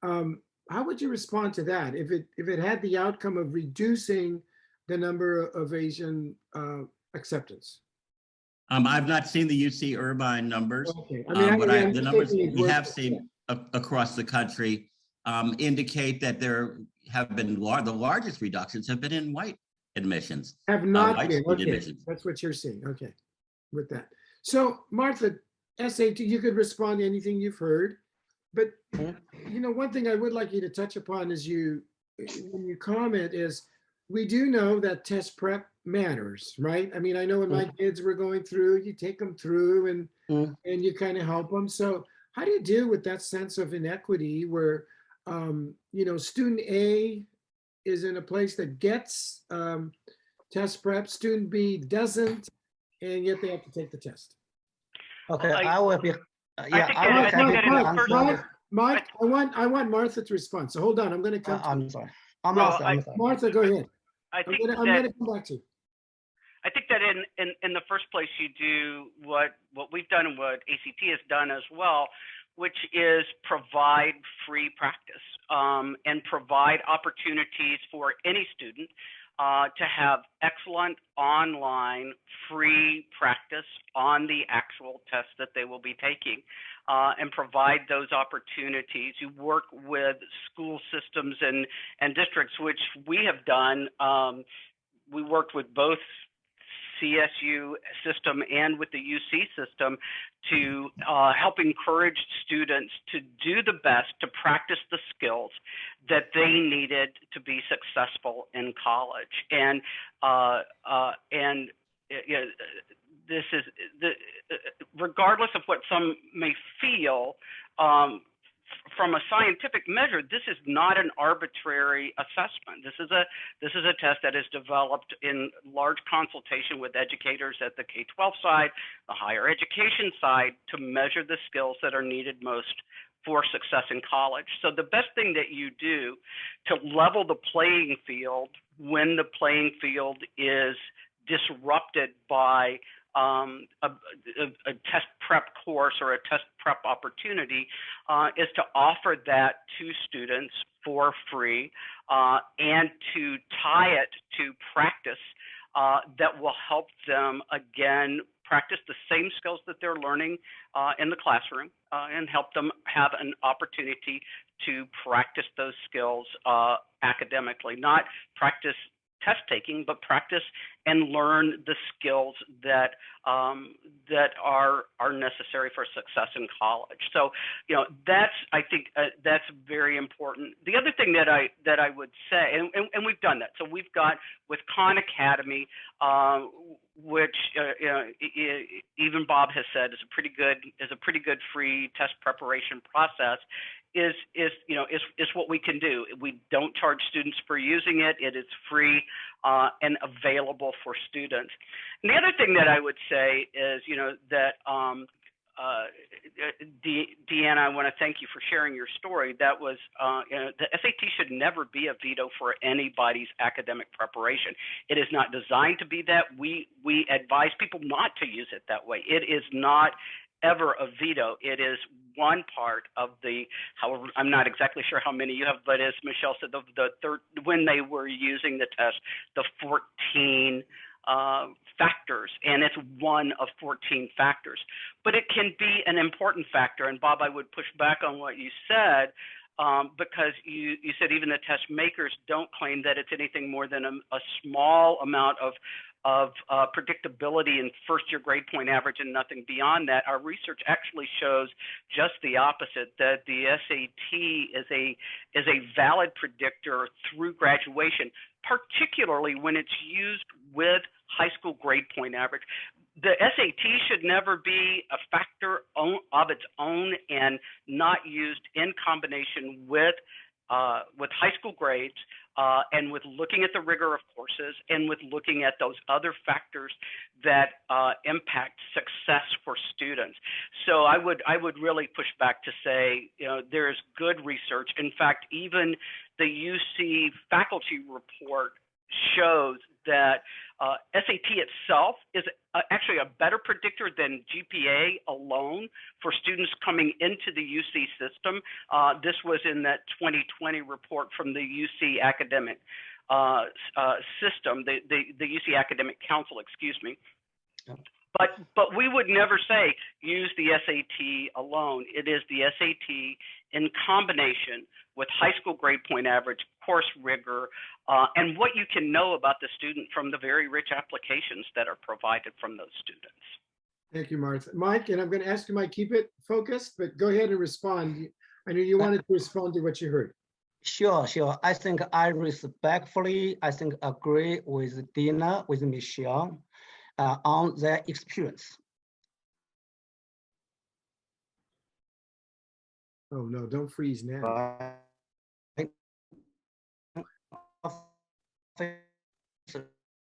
How would you respond to that if it had the outcome of reducing the number of Asian acceptance? I've not seen the UC Irvine numbers, Okay. I mean, but I'm the just numbers taking we it have word- seen across the country indicate that there have been the largest reductions have been in white admissions. Have not white been. student Okay, admissions. that's what you're seeing. Okay, with that. So Martha, SAT, you could respond to anything you've heard, but you know, one thing I would like you to touch upon is when you comment is, we do know that test prep matters, right? I mean, I know when my kids were going through, you take them through and you kind of help them. So how do you deal with that sense of inequity where, you know, student A is in a place that gets test prep, student B doesn't, and yet they have to take the test? Okay, I will be. Yeah, think I will that- I think happy that to in the answer first- this. Mike, I want Martha to respond. So hold on, I'm going to come. I'm sorry. I'm Well, sorry. Martha, go ahead. I think I'm going to come back to you. I think that in the first place, you do what we've done and what ACT has done as well, which is provide free practice and provide opportunities for any student to have excellent online free practice on the actual test that they will be taking, and provide those opportunities. You work with school systems and districts, which we have done. We worked with both CSU system and with the UC system to help encourage students to do the best to practice the skills that they needed to be successful in college. And you know, this is regardless of what some may feel, from a scientific measure, this is not an arbitrary assessment. This is a test that is developed in large consultation with educators at the K-12 side, the higher education side, to measure the skills that are needed most for success in college. So the best thing that you do to level the playing field when the playing field is disrupted by a test prep course or a test prep opportunity is to offer that to students for free and to tie it to practice that will help them, again, practice the same skills that they're learning in the classroom and help them have an opportunity to practice those skills academically, not practice test taking, but practice and learn the skills that that are necessary for success in college. So, you know, I think that's very important. The other thing that I would say, and we've done that. So we've got with Khan Academy, which you know, even Bob has said is a pretty good free test preparation process. Is what we can do. We don't charge students for using it. It is free and available for students. And the other thing that I would say is, you know, that Deanna, I want to thank you for sharing your story. That was, you know, the SAT should never be a veto for anybody's academic preparation. It is not designed to be that. We advise people not to use it that way. It is not ever a veto. It is one part of the, however, I'm not exactly sure how many you have, but as Michelle said, the third, when they were using the test, the 14 factors, and it's one of 14 factors. But it can be an important factor. And Bob, I would push back on what you said, because you said even the test makers don't claim that it's anything more than a small amount of predictability in first-year grade point average and nothing beyond that. Our research actually shows just the opposite, that the SAT is a valid predictor through graduation, particularly when it's used with high school grade point average. The SAT should never be a factor of its own and not used in combination with high school grades and with looking at the rigor of courses and with looking at those other factors that impact success for students. So I would really push back to say, you know, there is good research. In fact, even the UC faculty report shows that SAT itself is actually a better predictor than GPA alone for students coming into the UC system. This was in that 2020 report from the UC academic system, the UC Academic Council, excuse me. But we would never say use the SAT alone. It is the SAT in combination with high school grade point average, course rigor, and what you can know about the student from the very rich applications that are provided from those students. Thank you, Martha. Mike, and I'm going to ask you, Mike, keep it focused, but go ahead and respond. I know you wanted to respond to what you heard. Sure. I think I respectfully, agree with Deanna, with Michelle on their experience. Oh no, don't freeze now.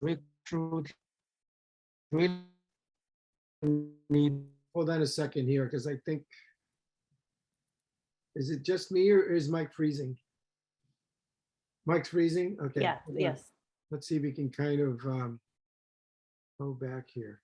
Recruit really need. Hold on a second here, because I think, is it just me or is Mike freezing? Mike's freezing? Okay. Yeah, yes. Let's see if we can kind of go back here.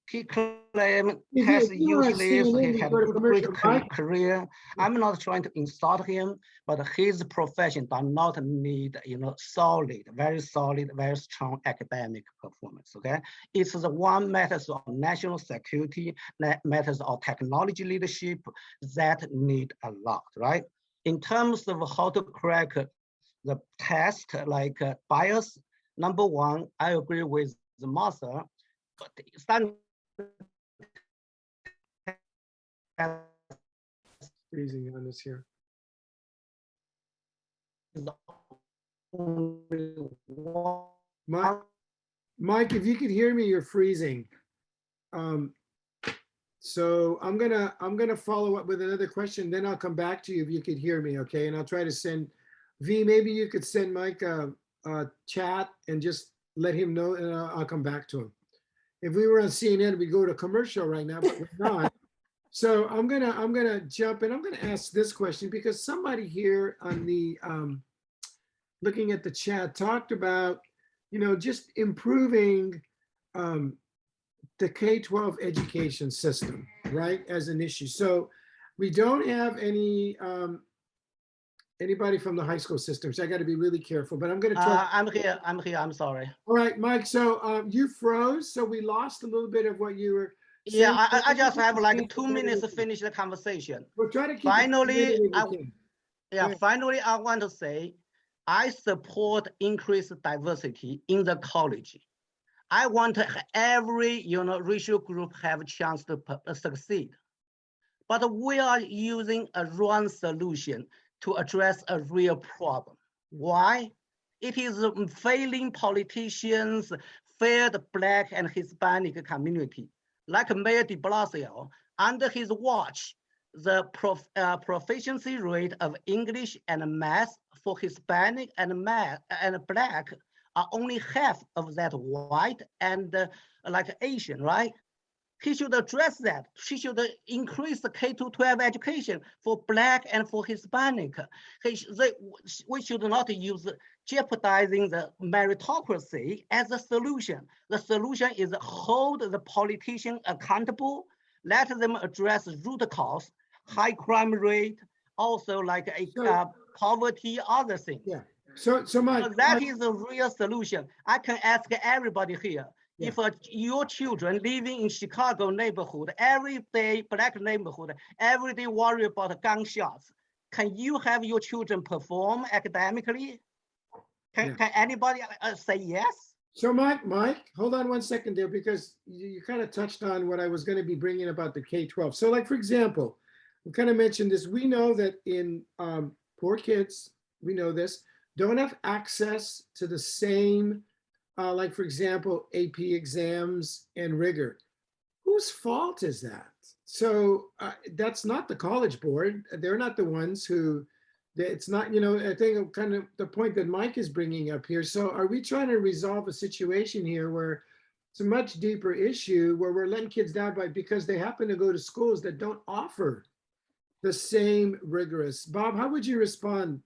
He claimed has usually he had a great career. I'm not trying to insult him, but his profession does not need, solid, very strong academic performance. Okay, it's the one matters of national security, matters of technology leadership that need a lot, right? In terms of how to crack the test, like bias, number one, I agree with Martha, but freezing on this here. Mike, if you could hear me, you're freezing. So I'm gonna follow up with another question, then I'll come back to you if you could hear me, okay? And I'll try to send V. Maybe you could send Mike a chat and just let him know, and I'll come back to him. If we were on CNN, we'd go to commercial right now, but we're not. So I'm gonna jump in. I'm gonna ask this question because somebody here on the looking at the chat talked about, just improving the K-12 education system, right, as an issue. So we don't have anybody from the high school system, so I got to be really careful. But I'm going to try. I'm here. I'm sorry. All right, Mike. So you froze, so we lost a little bit of what you were saying. Yeah, I just have like 2 minutes to finish the conversation. We'll try to keep finally, finally, I want to say I support increased diversity in the college. I want every racial group have a chance to succeed, but we are using a wrong solution to address a real problem. Why? It is failing politicians, failed Black and Hispanic community. Like Mayor de Blasio, under his watch, the proficiency rate of English and math for Hispanic and Black are only half of that white and like Asian, right? He should address that. He should increase the K-12 education for Black and for Hispanic. We should not use jeopardizing the meritocracy as a solution. The solution is hold the politician accountable, let them address root cause, high crime rate, also like poverty, other things. Yeah. So Mike, that is the real solution. I can ask everybody here. Yeah. If your children living in Chicago neighborhood, every day, Black neighborhood, every day worry about gunshots, can you have your children perform academically? Can anybody say yes? So Mike, hold on 1 second there, because you kind of touched on what I was going to be bringing about the K-12. So like, for example, we kind of mentioned this. We know that in poor kids, we know this, don't have access to the same like, for example, AP exams and rigor. Whose fault is that? So that's not the College Board. They're not the ones who, it's not, I think kind of the point that Mike is bringing up here. So are we trying to resolve a situation here where it's a much deeper issue where we're letting kids down because they happen to go to schools that don't offer the same rigorous? Bob, how would you respond?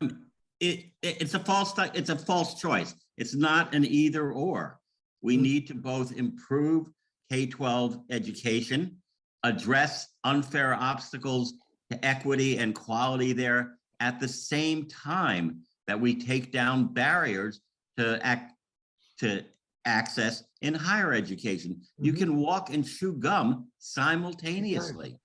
It's a false choice. It's not an either or. We need to both improve K-12 education, address unfair obstacles to equity and quality there, at the same time that we take down barriers to access in higher education. You can walk and chew gum simultaneously.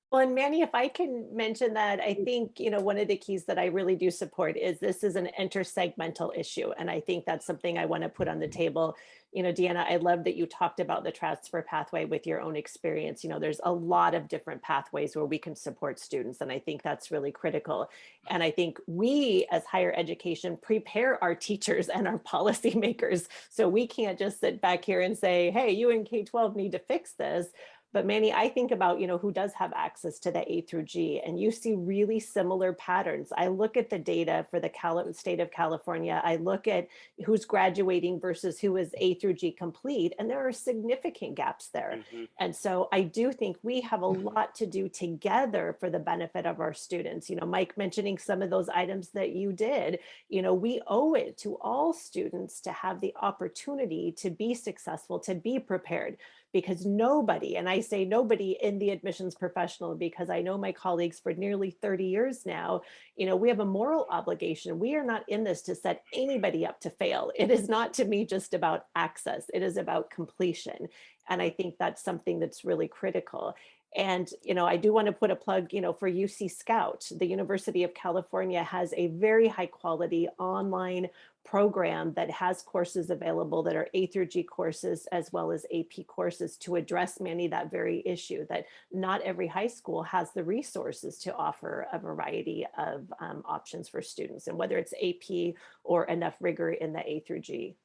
Well, and Manny, if I can mention that, I think, one of the keys that I really do support is this is an intersegmental issue. And I think that's something I want to put on the table. Deanna, I love that you talked about the transfer pathway with your own experience. There's a lot of different pathways where we can support students. And I think that's really critical. And I think we as higher education prepare our teachers and our policymakers. So we can't just sit back here and say, hey, you in K-12 need to fix this. But Manny, I think about, who does have access to the A through G, and you see really similar patterns. I look at the data for the state of California. I look at who's graduating versus who is A through G complete, and there are significant gaps there. And so I do think we have a lot to do together for the benefit of our students. Mike mentioning some of those items that you did, we owe it to all students to have the opportunity to be successful, to be prepared. Because nobody, and I say nobody in the admissions professional, because I know my colleagues for nearly 30 years now, we have a moral obligation. We are not in this to set anybody up to fail. It is not, to me, just about access. It is about completion. And I think that's something that's really critical. And, I do want to put a plug, for UC Scout. The University of California has a very high quality online program that has courses available that are A through G courses, as well as AP courses, to address many that very issue, that not every high school has the resources to offer a variety of options for students, and whether it's AP or enough rigor in the A through G.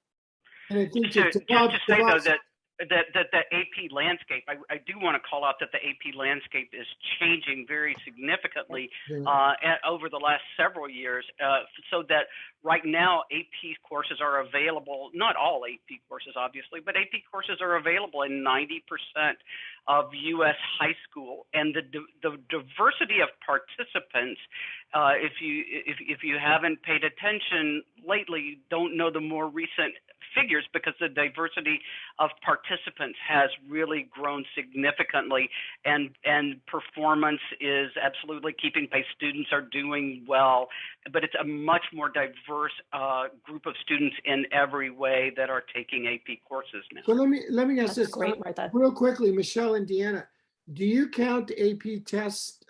And I think just to say though that the AP landscape, I do want to call out that the AP landscape is changing very significantly over the last several years, so that right now AP courses are available, not all AP courses obviously, but AP courses are available in 90% of US high school. And the diversity of participants, if you haven't paid attention lately, don't know the more recent figures, because the diversity of participants has really grown significantly, and performance is absolutely keeping pace. Students are doing well, but it's a much more diverse group of students in every way that are taking AP courses now. So let me ask this great, Martha. Real quickly, Michelle and Deanna, do you count AP test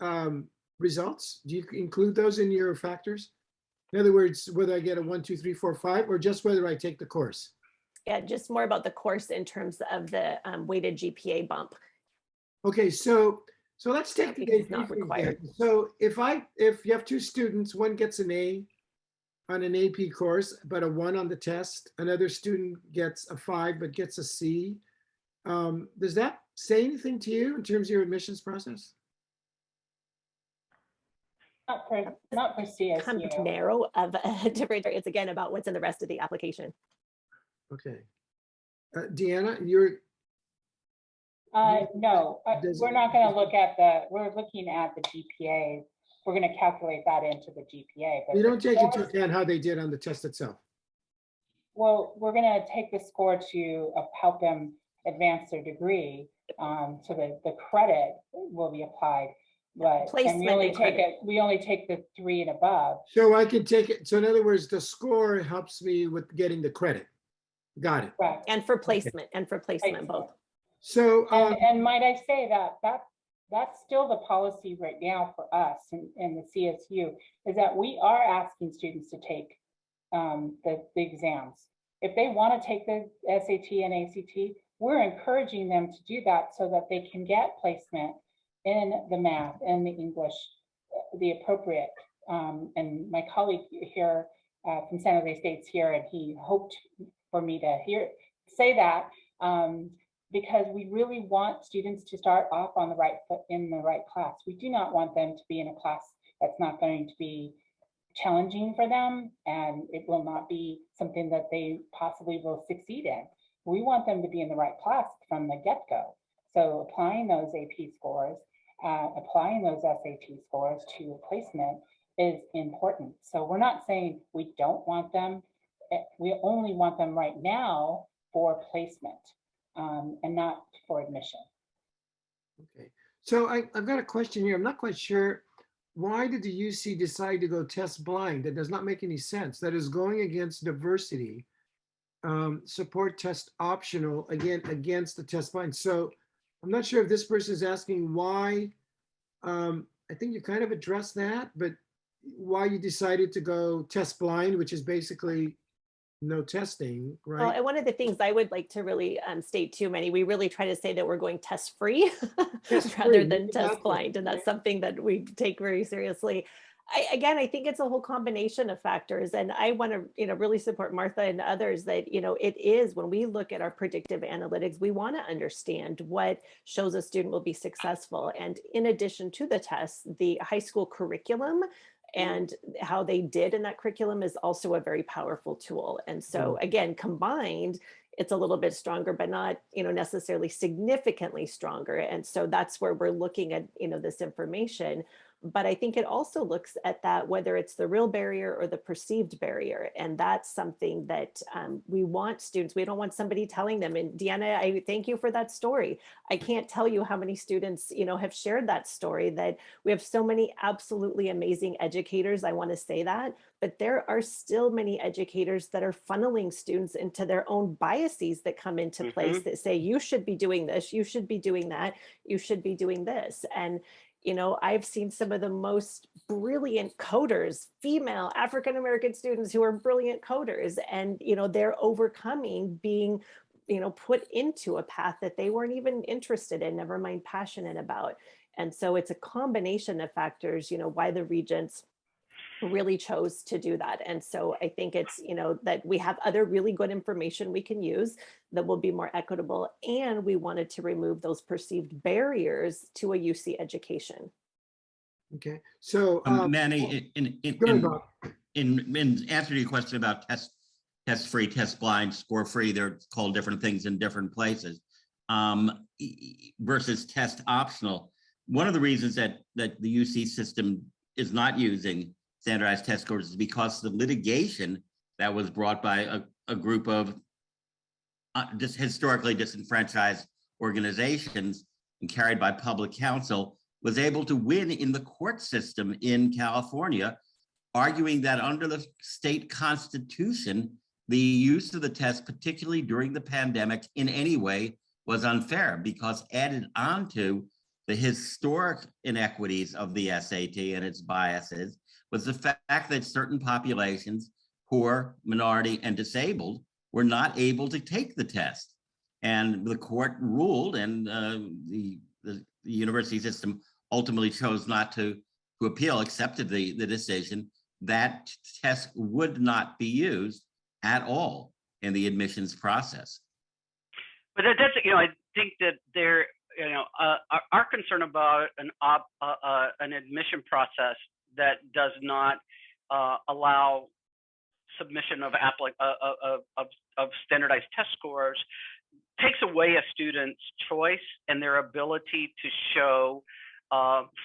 results? Do you include those in your factors? In other words, whether I get a 1, 2, 3, 4, 5, or just whether I take the course? Yeah, just more about the course in terms of the weighted GPA bump. Okay, so let's take the AP not required. example. So if you have two students, one gets an A on an AP course, but a 1 on the test, another student gets a 5 but gets a C, does that say anything to you in terms of your admissions process? Not for CSU. Kind of narrow of a different. It's again about what's in the rest of the application. Okay, Deanna, you're. No, we're not going to look at we're looking at the GPA. We're going to calculate that into the GPA. But you don't take into account how they did on the test itself. Well, we're going to take the score to help them advance their degree, so that the credit will be applied. But and we only take the 3 and above. So I can take it. So in other words, the score helps me with getting the credit. Got it. Right. And for placement, and for placement both. So and might I say that's still the policy right now for us in the CSU, is that we are asking students to take the exams. If they want to take the SAT and ACT, we're encouraging them to do that so that they can get placement in the math and the English, the appropriate. And my colleague here from San Jose State's here, and he hoped for me to say that, because we really want students to start off on the right foot in the right class. We do not want them to be in a class that's not going to be challenging for them, and it will not be something that they possibly will succeed in. We want them to be in the right class from the get-go. So applying those AP scores, applying those SAT scores to placement is important. So we're not saying we don't want them. We only want them right now for placement, and not for admission. okay, so I've got a question here. I'm not quite sure why did the UC decide to go test blind? That does not make any sense. That is going against diversity. Support test optional, again, against the test blind. So I'm not sure if this person is asking why. I think you kind of addressed that, but why you decided to go test blind, which is basically no testing, right? Well, and one of the things I would like to really state too, Manny, we really try to say that we're going test free rather than test blind. And that's something that we take very seriously. I think it's a whole combination of factors. And I want to, really support Martha and others that, it is when we look at our predictive analytics, we want to understand what shows a student will be successful. And in addition to the tests, the high school curriculum and how they did in that curriculum is also a very powerful tool. And so again, combined, it's a little bit stronger, but not, necessarily significantly stronger. And so that's where we're looking at, this information. But I think it also looks at that, whether it's the real barrier or the perceived barrier. And that's something that we want students, we don't want somebody telling them. And Deanna, I thank you for that story. I can't tell you how many students, have shared that story, that we have so many absolutely amazing educators. I want to say that, but there are still many educators that are funneling students into their own biases that come into place that say, you should be doing this, you should be doing that, you should be doing this. And I've seen some of the most brilliant coders, female African-American students who are brilliant coders, and, they're overcoming being, put into a path that they weren't even interested in, never mind passionate about. And so it's a combination of factors, why the regents really chose to do that. And so I think it's, that we have other really good information we can use that will be more equitable. And we wanted to remove those perceived barriers to a UC education. Okay. So Manny, in answer to your question about test free, test blind, score free, they're called different things in different places, versus test optional. One of the reasons that the UC system is not using standardized test scores is because the litigation that was brought by a group of just historically disenfranchised organizations and carried by public counsel was able to win in the court system in California, arguing that under the state constitution, the use of the test, particularly during the pandemic in any way, was unfair because added on to the historic inequities of the SAT and its biases was the fact that certain populations, poor, minority, and disabled, were not able to take the test. And the court ruled, and the university system ultimately chose not to appeal, accepted the decision that test would not be used at all in the admissions process. But that's, I think that there, our concern about an admission process that does not allow submission of standardized test scores takes away a student's choice and their ability to show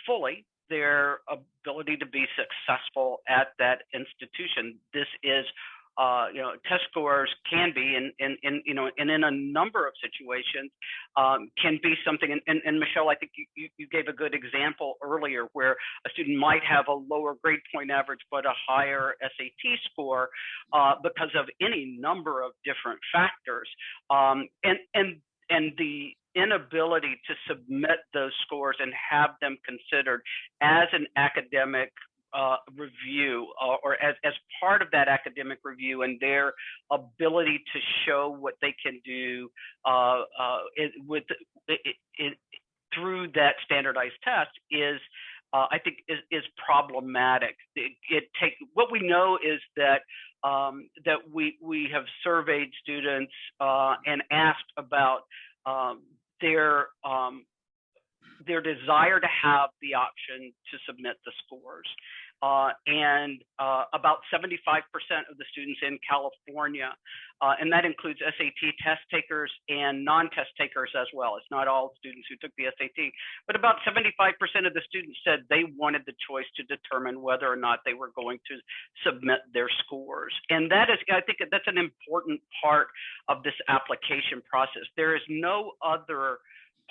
fully their ability to be successful at that institution. This is test scores can be in a number of situations can be something. And Michelle, I think you gave a good example earlier where a student might have a lower grade point average but a higher SAT score because of any number of different factors, and the inability to submit those scores and have them considered as an academic review or as part of that academic review, and their ability to show what they can do through that standardized test is, I think, is problematic. What we know is that that we have surveyed students and asked about their desire to have the option to submit the scores. And about 75% of the students in California, and that includes SAT test takers and non-test takers as well. It's not all students who took the SAT, but about 75% of the students said they wanted the choice to determine whether or not they were going to submit their scores. And that is, I think that's an important part of this application process. There is no other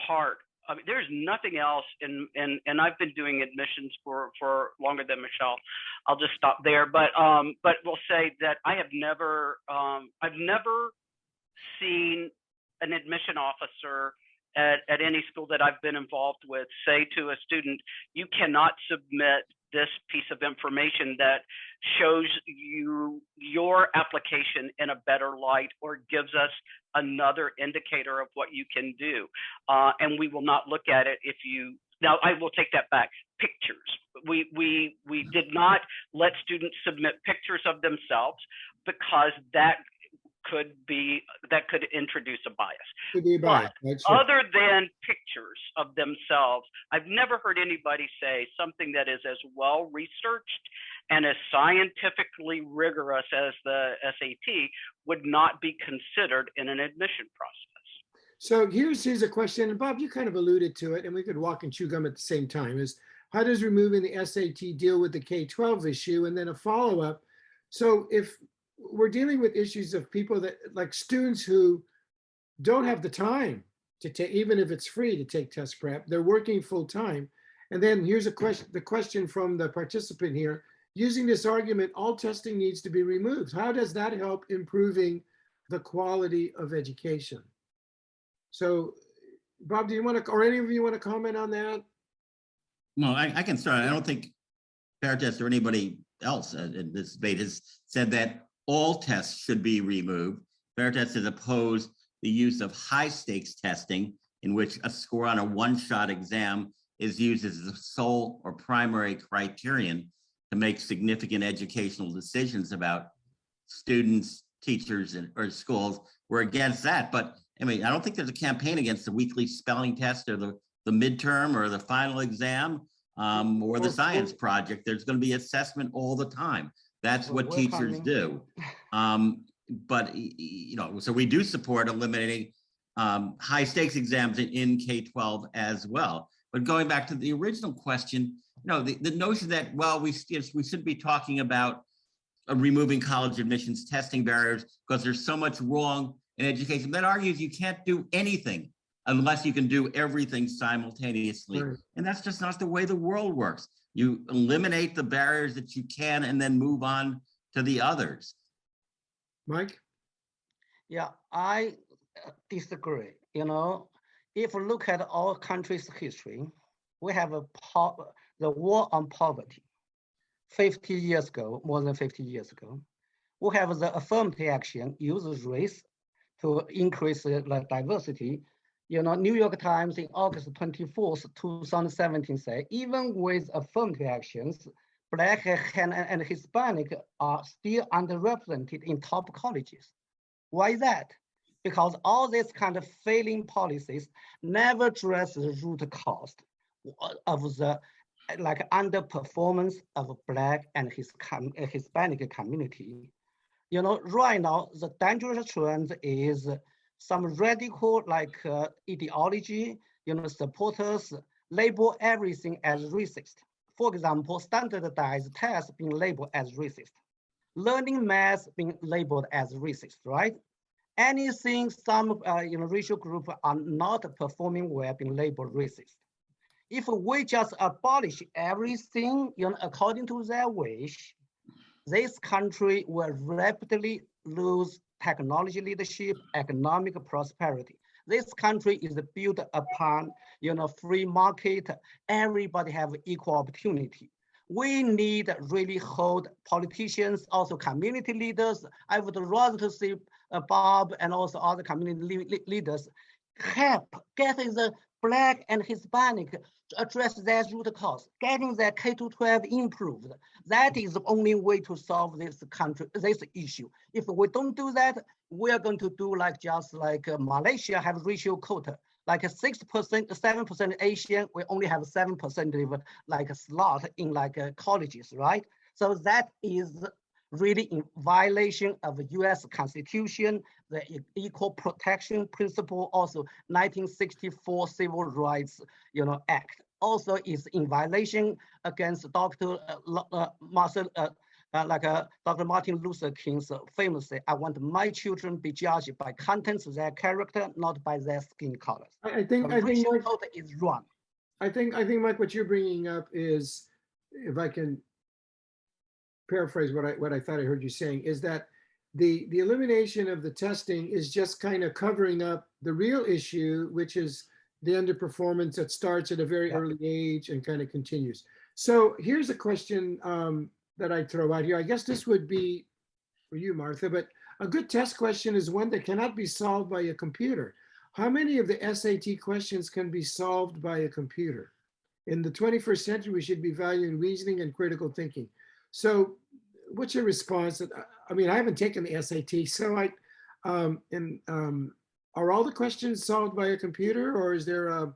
part I mean, there's nothing else and I've been doing admissions for longer than Michelle. I'll just stop there. But we'll say that I've never seen an admission officer at any school that I've been involved with say to a student, you cannot submit this piece of information that shows you your application in a better light or gives us another indicator of what you can do. And we will not look at it if you, now I will take that back, pictures. We did not let students submit pictures of themselves because that could introduce a bias. Could be a bias, but other than pictures of themselves, I've never heard anybody say something that is as well researched and as scientifically rigorous as the SAT would not be considered in an admission process. So here's a question, and Bob, you kind of alluded to it, and we could walk and chew gum at the same time, is how does removing the SAT deal with the K-12 issue? And then a follow-up. So if we're dealing with issues of people that, like students who don't have the time to take, even if it's free to take test prep, they're working full time. And then here's a question, the question from the participant here, using this argument, all testing needs to be removed. How does that help improving the quality of education? So Bob, do you want to, or any of you want to comment on that? No, I can start. I don't think Fairtest or anybody else in this debate has said that all tests should be removed. Fairtest has opposed the use of high stakes testing in which a score on a one-shot exam is used as the sole or primary criterion to make significant educational decisions about students, teachers, or schools. We're against that, but I mean, I don't think there's a campaign against the weekly spelling test or the midterm or the final exam or the science project. There's going to be assessment all the time. That's what teachers do. But, you know, so we do support eliminating high stakes exams in K-12 as well. But going back to the original question, you know, the notion that, well, we should be talking about removing college admissions testing barriers because there's so much wrong in education. That argues you can't do anything unless you can do everything simultaneously. Right. And that's just not the way the world works. You eliminate the barriers that you can and then move on to the others. Mike? Yeah, I disagree. You know, if you look at our country's history, we have the war on poverty 50 years ago, more than 50 years ago. We have the affirmative action, uses race to increase the diversity. You know, New York Times in August 24th, 2017 say, even with affirmative actions, Black and Hispanic are still underrepresented in top colleges. Why is that? Because all these kind of failing policies never address the root cause of the underperformance of Black and Hispanic community. You know, right now, the dangerous trend is some radical ideology, you know, supporters label everything as racist. For example, standardized tests being labeled as racist. Learning math being labeled as racist, right? Anything some racial group are not performing well being labeled racist. If we just abolish everything, you know, according to their wish, this country will rapidly lose technology leadership, economic prosperity. This country is built upon, you know, free market. Everybody have equal opportunity. We need really hold politicians, also community leaders. I would rather to see Bob and also other community leaders help getting the Black and Hispanic to address their root cause, getting their K-12 improved. That is the only way to solve this issue. If we don't do that, we are going to do just like Malaysia have racial quota, like 6%, 7% Asian, we only have 7% like a slot in colleges, right? So that is really in violation of the US Constitution, the Equal Protection Principle, also 1964 Civil Rights, you know, Act. Also is in violation against Dr. Dr. Martin Luther King famously, I want my children be judged by contents of their character, not by their skin colors. I think Mike, is wrong. I think Mike, what you're bringing up is, if I can paraphrase what I thought I heard you saying, is that the elimination of the testing is just kind of covering up the real issue, which is the underperformance that starts at a very early age and kind of continues. So here's a question that I throw out here. I guess this would be for you, Martha, but a good test question is one that cannot be solved by a computer. How many of the SAT questions can be solved by a computer? In the 21st century, we should be valuing reasoning and critical thinking. So what's your response? I mean, I haven't taken the SAT, so are all the questions solved by a computer, or is there a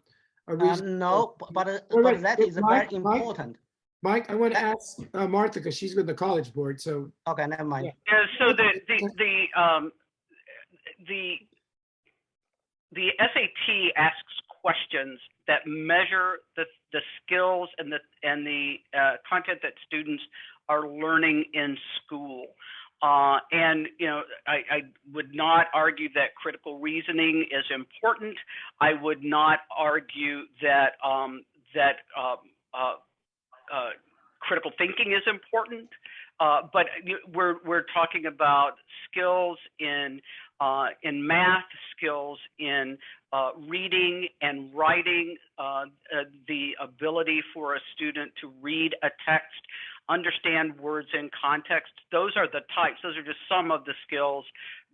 reason? No, but that is very important. Mike, I want to ask Martha, because she's with the College Board, so. Okay, never mind. Yeah, so the SAT asks questions that measure the skills and the content that students are learning in school. And you know, I would not argue that critical reasoning is important. I would not argue that critical thinking is important. But we're talking about skills in math, skills in reading and writing, the ability for a student to read a text, understand words in context. Those are the types. Those are just some of the skills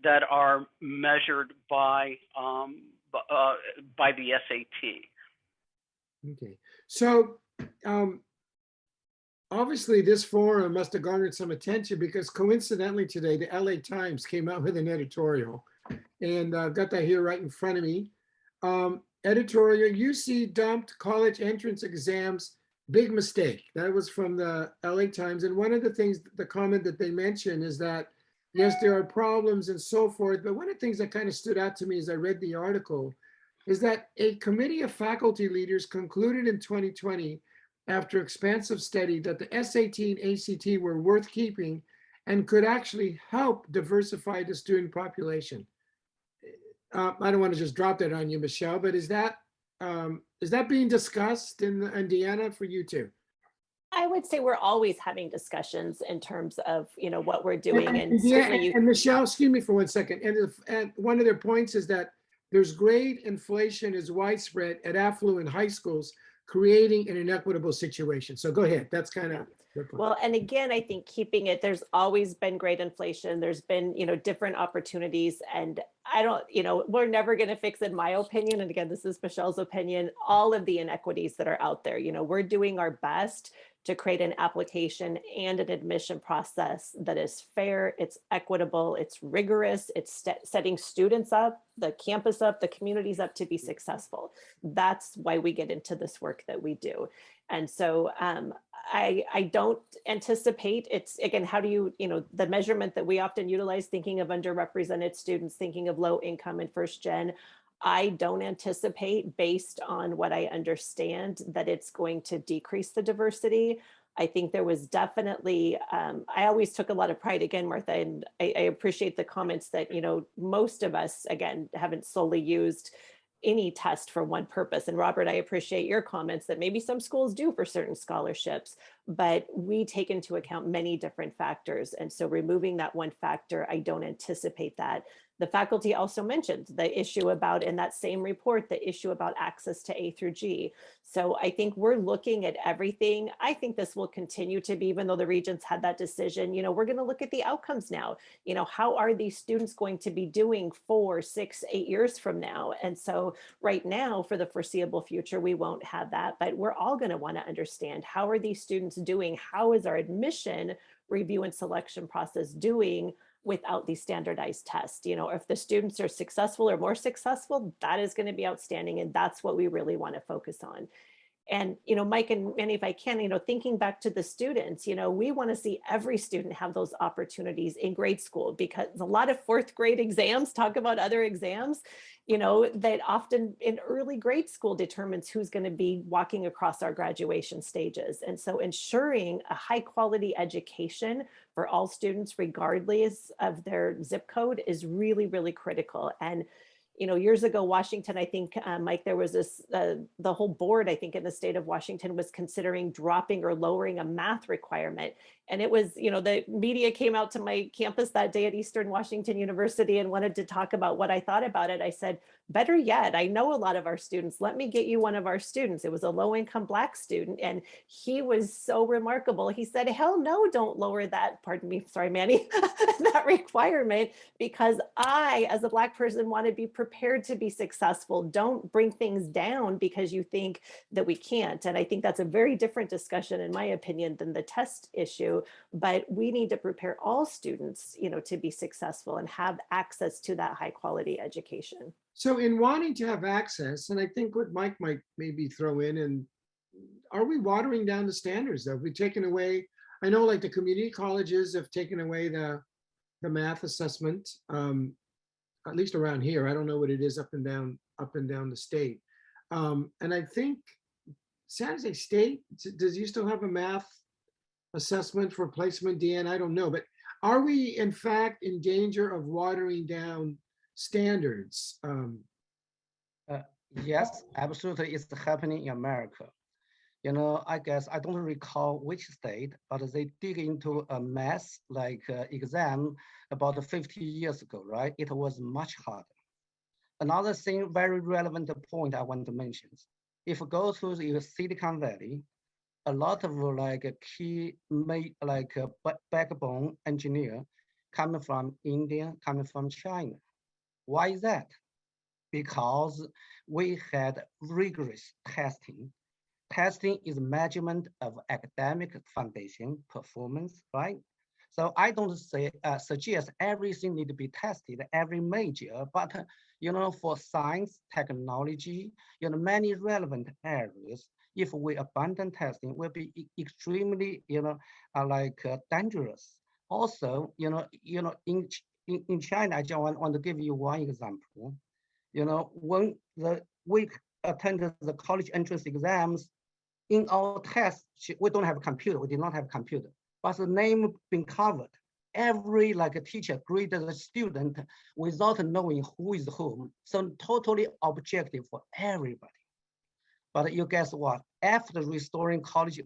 that are measured by the SAT. Okay, so obviously this forum must have garnered some attention, because coincidentally today, the LA Times came out with an editorial, and I've got that here right in front of me. Editorial, UC dumped college entrance exams, big mistake. That was from the LA Times. And one of the things, the comment that they mentioned is that, yes, there are problems and so forth, but one of the things that kind of stood out to me as I read the article is that a committee of faculty leaders concluded in 2020, after expansive study, that the SAT and ACT were worth keeping and could actually help diversify the student population. I don't want to just drop that on you, Michelle, but is that being discussed in Deanna for you too? I would say we're always having discussions in terms of, you know, what we're doing. And Michelle, excuse me for 1 second. And one of their points is that there's grade inflation is widespread at affluent high schools, creating an inequitable situation. So go ahead. That's kind of. Well, and again, I think keeping it, there's always been great inflation. There's been, you know, different opportunities, and I don't, you know, we're never going to fix, in my opinion, and again, this is Michelle's opinion, all of the inequities that are out there. You know, we're doing our best to create an application and an admission process that is fair, it's equitable, it's rigorous, it's setting students up, the campus up, the communities up to be successful. That's why we get into this work that we do. And so I don't anticipate, it's, again, how do you, you know, the measurement that we often utilize, thinking of underrepresented students, thinking of low income and first gen, I don't anticipate, based on what I understand, that it's going to decrease the diversity. I think there was definitely, I always took a lot of pride, again, Martha, and I appreciate the comments that, you know, most of us, again, haven't solely used any test for one purpose. And Robert, I appreciate your comments that maybe some schools do for certain scholarships, but we take into account many different factors. And so removing that one factor, I don't anticipate that. The faculty also mentioned the issue about, in that same report, the issue about access to A through G. So I think we're looking at everything. I think this will continue to be, even though the regents had that decision, you know, we're going to look at the outcomes now. You know, how are these students going to be doing 4, 6, 8 years from now? And so right now, for the foreseeable future, we won't have that, but we're all going to want to understand, how are these students doing? How is our admission review and selection process doing without these standardized tests? You know, if the students are successful or more successful, that is going to be outstanding. And that's what we really want to focus on. And, Mike and Manny, if I can, thinking back to the students, we want to see every student have those opportunities in grade school, because a lot of fourth grade exams talk about other exams, that often in early grade school determines who's going to be walking across our graduation stages. And so ensuring a high quality education for all students, regardless of their zip code, is really, really critical. And years ago, Washington, I think, Mike, there was this, the whole board, I think, in the state of Washington was considering dropping or lowering a math requirement. And it was, the media came out to my campus that day at Eastern Washington University and wanted to talk about what I thought about it. I said, better yet, I know a lot of our students. Let me get you one of our students. It was a low-income Black student, and he was so remarkable. He said, hell no, don't lower that, pardon me, sorry, Manny, that requirement, because I, as a Black person, want to be prepared to be successful. Don't bring things down because you think that we can't. And I think that's a very different discussion, in my opinion, than the test issue. But we need to prepare all students, to be successful and have access to that high quality education. So in wanting to have access, and I think what Mike might maybe throw in, and are we watering down the standards though? We've taken away, I know like the community colleges have taken away the math assessment, at least around here. I don't know what it is up and down the state. And I think San Jose State, does you still have a math assessment for placement, Deanna? I don't know, but are we in fact in danger of watering down standards? Yes, absolutely. It's happening in America. I guess I don't recall which state, but they dig into a math exam about 50 years ago, right? It was much harder. Another thing, very relevant point I want to mention. If you go to the Silicon Valley, a lot of key backbone engineer coming from India, coming from China. Why is that? Because we had rigorous testing. Testing is measurement of academic foundation performance, right? So I don't suggest everything need to be tested, every major, but for science, technology, many relevant areas, if we abandon testing, will be extremely, dangerous. Also, in China, I just want to give you one example. When we attended the college entrance exams, in our tests, we don't have a computer. We did not have a computer, but the name being covered. Every teacher graded the student without knowing who is whom. So totally objective for everybody. But you guess what? After restoring college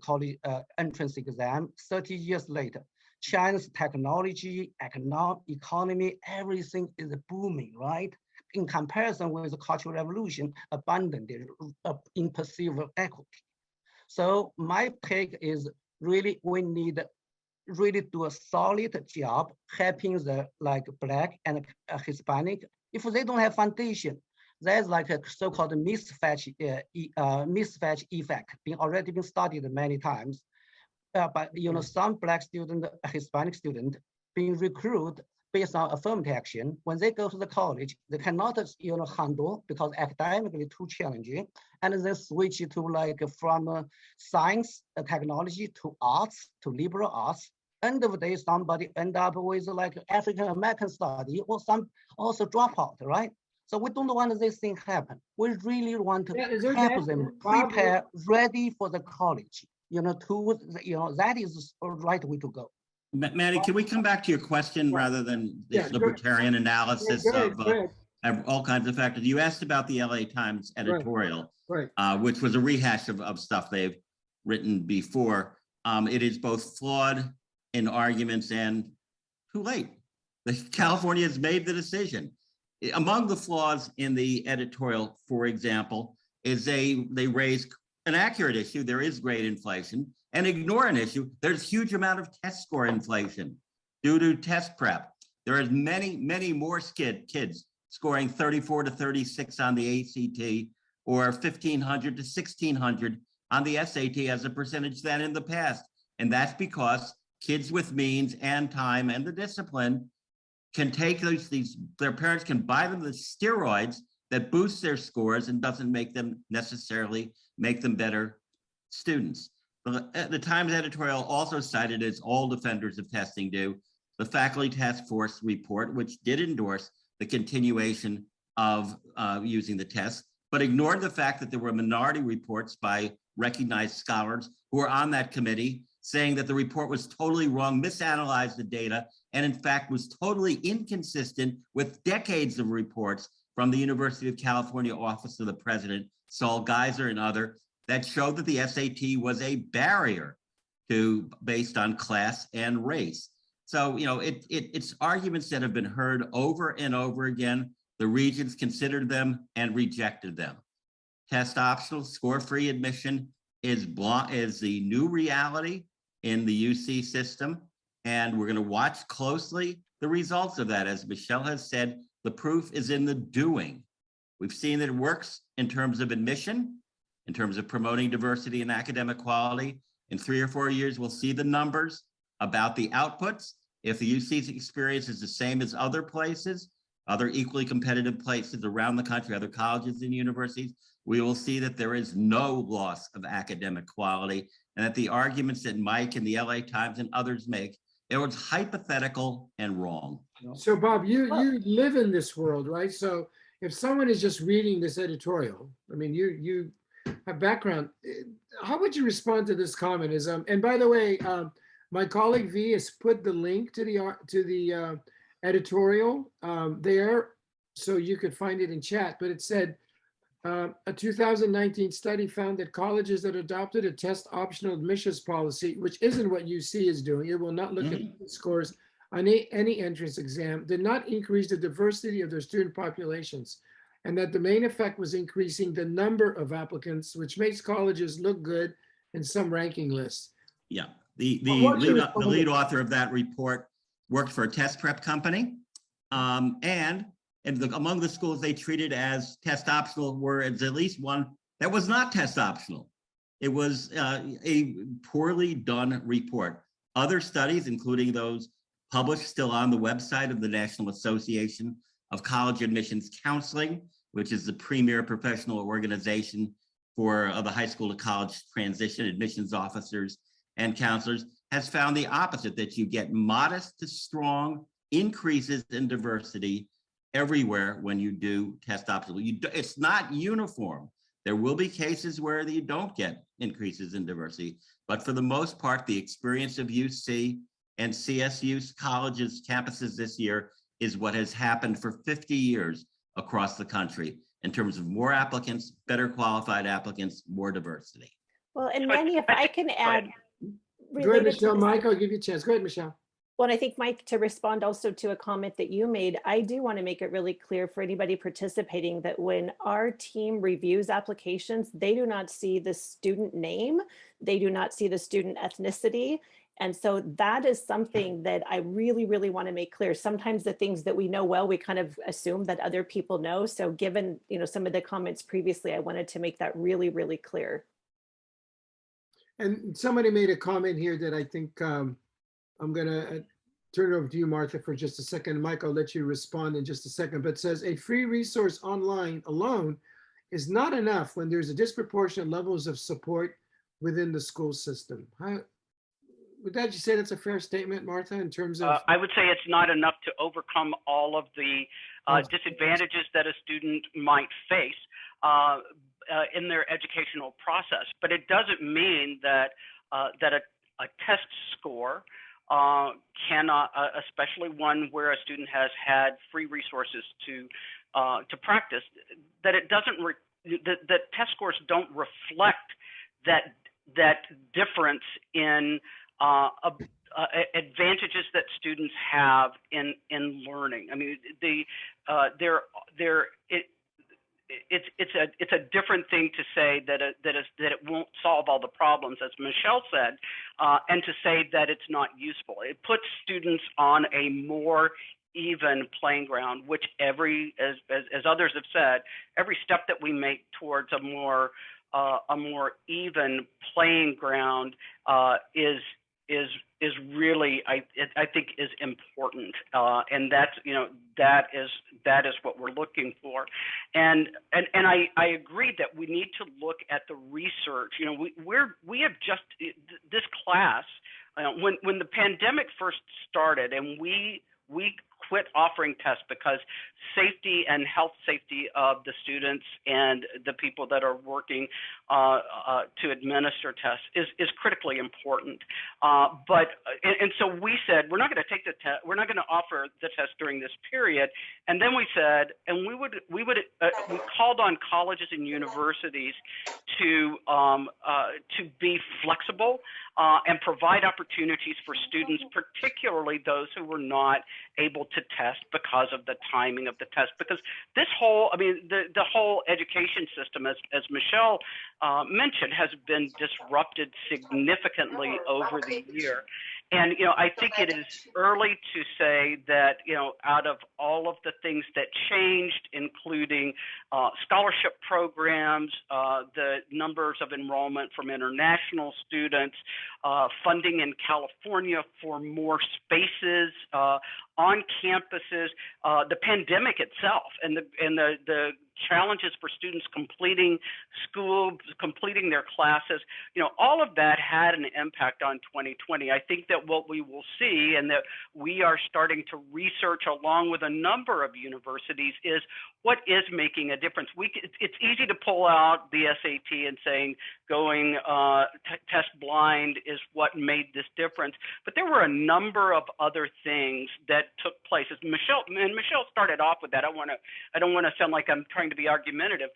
entrance exam, 30 years later, China's technology, economy, everything is booming, right? In comparison with the Cultural Revolution, abundant in perceived equity. So my take is really we need really do a solid job helping the Black and Hispanic. If they don't have foundation, there's a so-called misfetch effect already been studied many times. But some Black student, Hispanic student being recruited based on affirmative action. When they go to the college, they cannot handle because academically too challenging, and then switch to from science, technology to arts, to liberal arts. End of the day, somebody end up with African American study, or some also drop out, right? So we don't want this thing happen. We really want to help them prepare, ready for the college. That is the right way to go. Manny, can we come back to your question rather than this libertarian analysis of all kinds of factors? You asked about the LA Times editorial, which was a rehash of stuff they've written before. It is both flawed in arguments and too late. California has made the decision. Among the flaws in the editorial, for example, is they raise an accurate issue. There is grade inflation, and ignore an issue. There's a huge amount of test score inflation due to test prep. There are many more kids scoring 34 to 36 on the ACT or 1,500 to 1,600 on the SAT as a percentage than in the past. And that's because kids with means and time and the discipline can take their parents can buy them the steroids that boost their scores and doesn't necessarily make them better students. The Times editorial also cited, as all defenders of testing do, the faculty task force report, which did endorse the continuation of using the test, but ignored the fact that there were minority reports by recognized scholars who were on that committee saying that the report was totally wrong, misanalyzed the data, and in fact was totally inconsistent with decades of reports from the University of California Office of the President, Saul Geiser and others, that showed that the SAT was a barrier based on class and race. So, it's arguments that have been heard over and over again. The regents considered them and rejected them. Test optional, score-free admission is the new reality in the UC system, and we're going to watch closely the results of that. As Michelle has said, the proof is in the doing. We've seen that it works in terms of admission, in terms of promoting diversity and academic quality. In 3 or 4 years, we'll see the numbers about the outputs. If the UC's experience is the same as other places, other equally competitive places around the country, other colleges and universities, we will see that there is no loss of academic quality, and that the arguments that Mike and the LA Times and others make, it was hypothetical and wrong. So Bob, you live in this world, right? So if someone is just reading this editorial, I mean, you have background, how would you respond to this comment? And by the way, my colleague V has put the link to the editorial there, so you could find it in chat. But it said a 2019 study found that colleges that adopted a test optional admissions policy, which isn't what UC is doing, it will not look at scores on any entrance exam, did not increase the diversity of their student populations, and that the main effect was increasing the number of applicants, which makes colleges look good in some ranking lists. Yeah, the lead author of that report worked for a test prep company, and among the schools they treated as test optional were at least one that was not test optional. It was a poorly done report. Other studies, including those published still on the website of the National Association of College Admissions Counseling, which is the premier professional organization for the high school to college transition admissions officers and counselors, has found the opposite, that you get modest to strong increases in diversity everywhere when you do test optional. It's not uniform. There will be cases where you don't get increases in diversity, but for the most part, the experience of UC and CSU colleges, campuses this year is what has happened for 50 years across the country in terms of more applicants, better qualified applicants, more diversity. Well, and Manny, if I can add. Go ahead, Michelle. Mike, I'll give you a chance. Go ahead, Michelle. Well, I think, Mike, to respond also to a comment that you made, I do want to make it really clear for anybody participating that when our team reviews applications, they do not see the student name, they do not see the student ethnicity. And so that is something that I really, really want to make clear. Sometimes the things that we know well, we kind of assume that other people know. So given, some of the comments previously, I wanted to make that really, really clear. And somebody made a comment here that I think I'm going to turn it over to you, Martha, for just a second. Mike, I'll let you respond in just a second, but it says a free resource online alone is not enough when there's a disproportionate levels of support within the school system. Would you say that's a fair statement, Martha, in terms of? I would say it's not enough to overcome all of the disadvantages that a student might face in their educational process, but it doesn't mean that a test score cannot, especially one where a student has had free resources to practice, that it doesn't that test scores don't reflect that difference in advantages that students have in learning. I mean, it's a different thing to say that it won't solve all the problems, as Michelle said, and to say that it's not useful. It puts students on a more even playing ground, which as others have said, every step that we make towards a more even playing ground is is really, I think, is important, and that's, you know, that is what we're looking for, and I agree that we need to look at the research. You know, we have just this class when the pandemic first started, and we quit offering tests because safety and health safety of the students and the people that are working to administer tests is critically important. And so we said, we're not going to take the test, we're not going to offer the test during this period. And then we said, and we called on colleges and universities to be flexible and provide opportunities for students, particularly those who were not able to test because of the timing of the test. Because this whole, I mean, the whole education system, as Michelle mentioned, has been disrupted significantly over the year. And, you know, I think it is early to say that, you know, out of all of the things that changed, including scholarship programs, the numbers of enrollment from international students, funding in California for more spaces on campuses, the pandemic itself, and the challenges for students completing school, completing their classes, you know, all of that had an impact on 2020. I think that what we will see, and that we are starting to research along with a number of universities, is what is making a difference. It's easy to pull out the SAT and saying going test blind is what made this difference, but there were a number of other things that took place. As Michelle started off with that. I don't want to sound like I'm trying to be argumentative.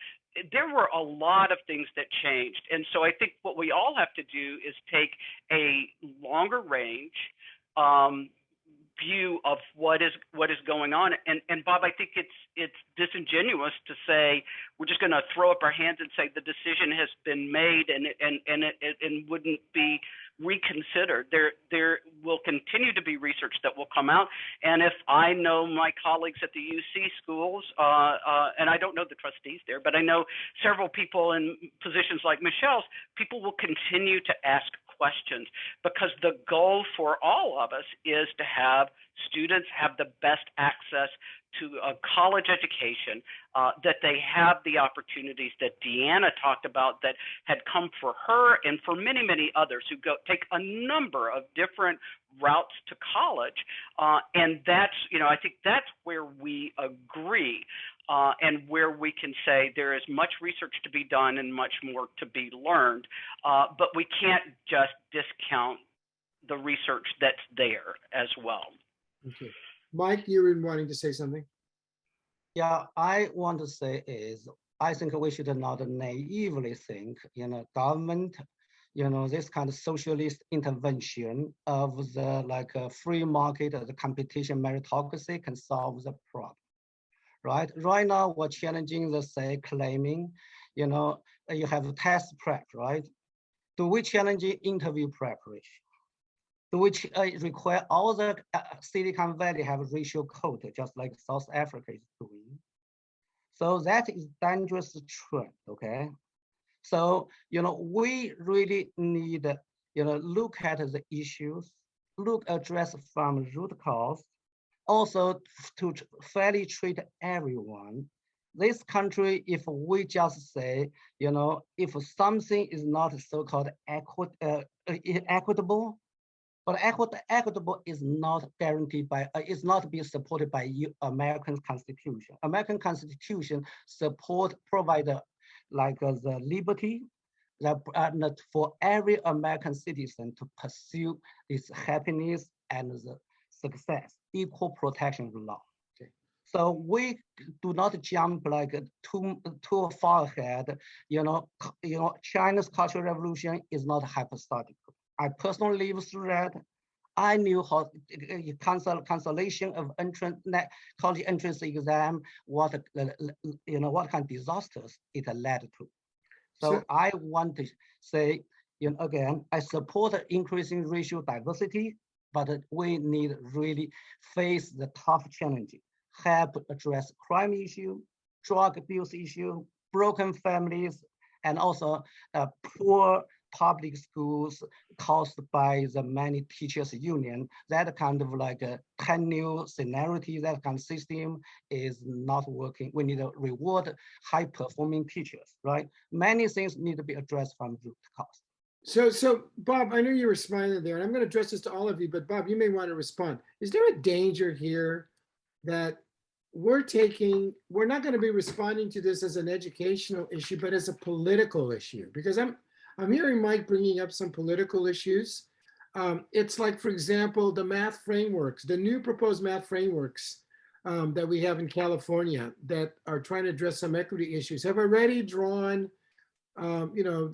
There were a lot of things that changed, and so I think what we all have to do is take a longer range view of what is going on. And Bob, I think it's disingenuous to say we're just going to throw up our hands and say the decision has been made and wouldn't be reconsidered. There will continue to be research that will come out, and if I know my colleagues at the UC schools, and I don't know the trustees there, but I know several people in positions like Michelle's, people will continue to ask questions, because the goal for all of us is to have students have the best access to a college education, that they have the opportunities that Deanna talked about that had come for her and for many, many others who take a number of different routes to college. And that's, you know, I think that's where we agree, and where we can say there is much research to be done and much more to be learned, but we can't just discount the research that's there as well. Okay. Mike, you were wanting to say something? Yeah, I want to say is, I think we should not naively think, you know, government, you know, this kind of socialist intervention of the like a free market, the competition meritocracy can solve the problem, right? Right now, we're challenging the, say, claiming, you know, you have a test prep, right? Do we challenge interview preparation? Which require all the Silicon Valley have a racial code, just like South Africa is doing. So that is dangerous trend, okay? So, you know, we really need, you know, look at the issues, address from root cause, also to fairly treat everyone. This country, if we just say, you know, if something is not so-called equitable, but equitable is not guaranteed by, is not being supported by American Constitution. American Constitution provide like the liberty that for every American citizen to pursue his happiness and the success, equal protection law. Okay. So we do not jump like too far ahead. You know, China's Cultural Revolution is not hypothetical. I personally lived through that. I knew how cancellation of college entrance exam, what you know, what kind of disasters it led to. So I want to say, you know, again, I support increasing racial diversity, but we need really face the tough challenges, help address crime issue, drug abuse issue, broken families, and also poor public schools caused by the many teachers union, that kind of like a tenure seniority, that kind of system is not working. We need to reward high performing teachers, right? Many things need to be addressed from root cause. So Bob, I know you were smiling there, and I'm going to address this to all of you, but Bob, you may want to respond. Is there a danger here that we're not going to be responding to this as an educational issue, but as a political issue? Because I'm hearing Mike bringing up some political issues. It's like, for example, the math frameworks, the new proposed math frameworks that we have in California that are trying to address some equity issues have already drawn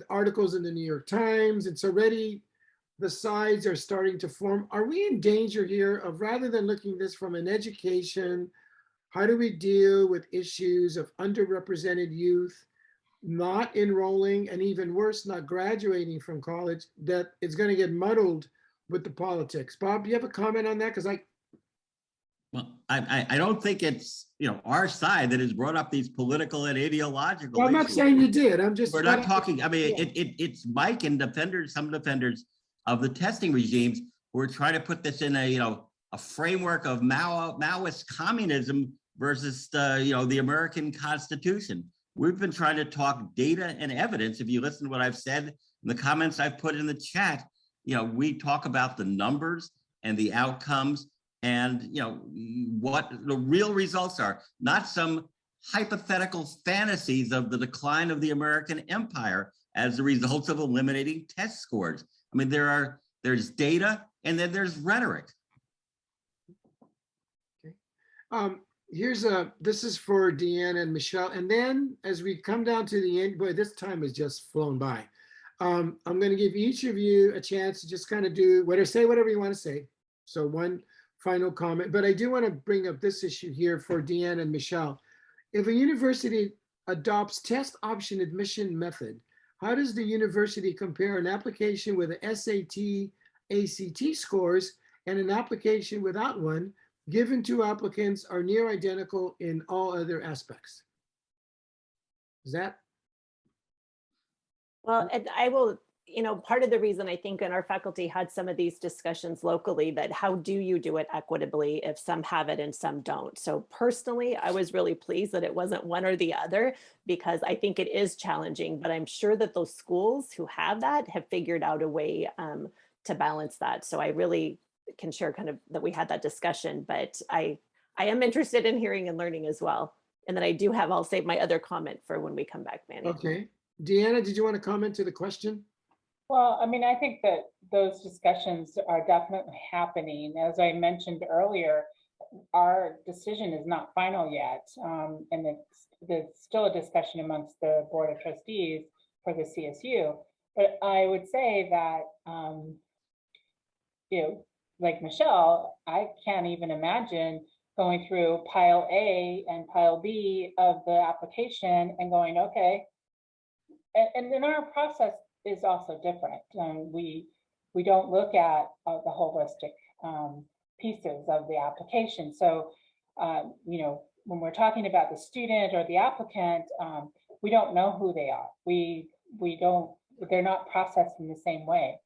articles in the New York Times. It's already, the sides are starting to form. Are we in danger here of, rather than looking at this from an education, how do we deal with issues of underrepresented youth not enrolling, and even worse, not graduating from college, that it's going to get muddled with the politics? Bob, do you have a comment on that? Because I don't think it's our side that has brought up these political and ideological well, I'm not issues. saying you did. We're not talking. I mean, it's Mike and some defenders of the testing regimes who are trying to put this in a framework of Maoist communism versus the American Constitution. We've been trying to talk data and evidence. If you listen to what I've said in the comments I've put in the chat, we talk about the numbers and the outcomes and what the real results are, not some hypothetical fantasies of the decline of the American empire as a result of eliminating test scores. I mean, there's data and then there's rhetoric. Okay. This is for Deanna and Michelle. And then as we come down to the end, boy, this time has just flown by. I'm going to give each of you a chance to just kind of say whatever you want to say. So one final comment, but I do want to bring up this issue here for Deanna and Michelle. If a university adopts test option admission method, how does the university compare an application with a SAT, ACT scores and an application without one, given two applicants are near identical in all other aspects? Is that? Well, and I will, part of the reason I think and our faculty had some of these discussions locally, that how do you do it equitably if some have it and some don't? So personally, I was really pleased that it wasn't one or the other, because I think it is challenging, but I'm sure that those schools who have that have figured out a way to balance that. So I really can share kind of that we had that discussion, but I am interested in hearing and learning as well. And then I'll save my other comment for when we come back, Manny. Okay. Deanna, did you want to comment to the question? Well, I mean, I think that those discussions are definitely happening. As I mentioned earlier, our decision is not final yet. And there's still a discussion amongst the Board of Trustees for the CSU. But I would say that, like Michelle, I can't even imagine going through pile A and pile B of the application and going, okay. And then our process is also different. We don't look at the holistic pieces of the application. So, when we're talking about the student or the applicant, we don't know who they are. They're not processed in the same way.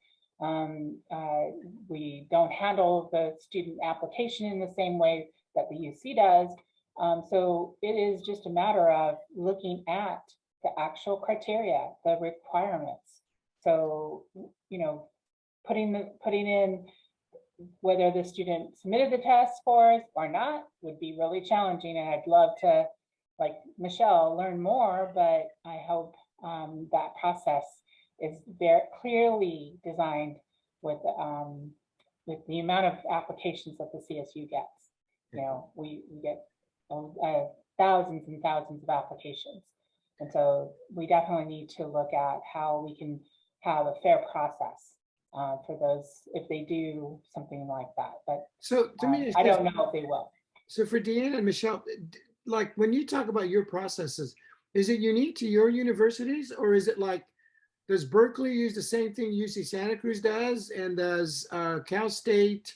We don't handle the student application in the same way that the UC does. So it is just a matter of looking at the actual criteria, the requirements. So, putting in whether the student submitted the test scores or not would be really challenging. And I'd love to, like Michelle, learn more, but I hope that process is very clearly designed with the amount of applications that the CSU gets. We get thousands and thousands of applications. And so we definitely need to look at how we can have a fair process for those if they do something like that. But so to me, I don't know if they will. So for Deanna and Michelle, like when you talk about your processes, is it unique to your universities, or is it like, does Berkeley use the same thing UC Santa Cruz does, and does Cal State,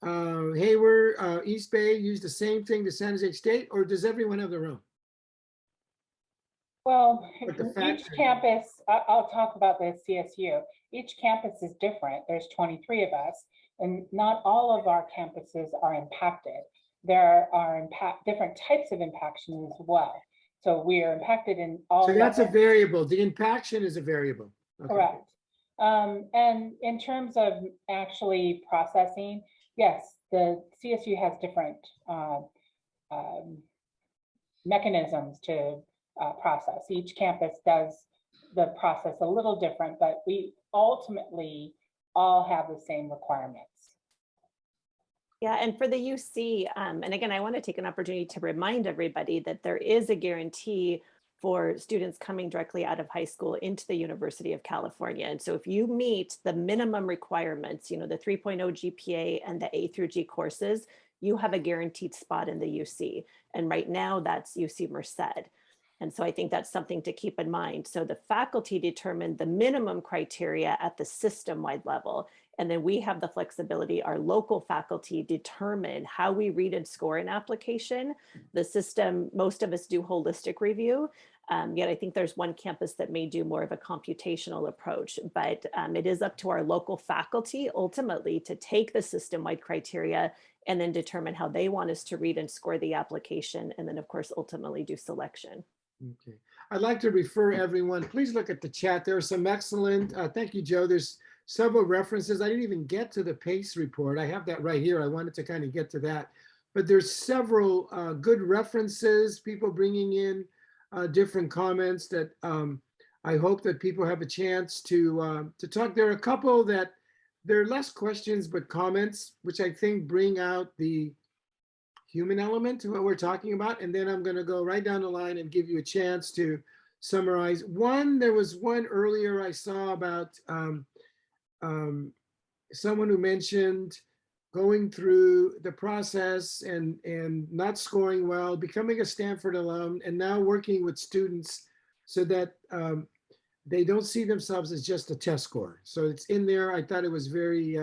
Hayward, East Bay use the same thing to San Jose State, or does everyone have their own? Well, But the each fact- campus, I'll talk about the CSU. Each campus is different. There's 23 of us, and not all of our campuses are impacted. There are different types of impaction as well. So we are impacted in all. So that's a variable. The impaction is a variable. Okay. Correct. And in terms of actually processing, yes, the CSU has different mechanisms to process. Each campus does the process a little different, but we ultimately all have the same requirements. Yeah, and for the UC, and again, I want to take an opportunity to remind everybody that there is a guarantee for students coming directly out of high school into the University of California. And so if you meet the minimum requirements, you know, the 3.0 GPA and the A through G courses, you have a guaranteed spot in the UC. And right now that's UC Merced. And so I think that's something to keep in mind. So the faculty determine the minimum criteria at the system-wide level. And then we have the flexibility, our local faculty determine how we read and score an application. The system, most of us do holistic review, yet I think there's one campus that may do more of a computational approach, but it is up to our local faculty ultimately to take the system-wide criteria and then determine how they want us to read and score the application, and then of course ultimately do selection. Okay. I'd like to refer everyone, please look at the chat. There are some excellent, thank you, Joe. There's several references. I didn't even get to the PACE report. I have that right here. I wanted to kind of get to that. But there's several good references, people bringing in different comments that I hope that people have a chance to talk. There are a couple that there are less questions, but comments, which I think bring out the human element to what we're talking about. And then I'm going to go right down the line and give you a chance to summarize. There was one earlier I saw about someone who mentioned going through the process and not scoring well, becoming a Stanford alum, and now working with students so that they don't see themselves as just a test score. So it's in there. I thought it was very,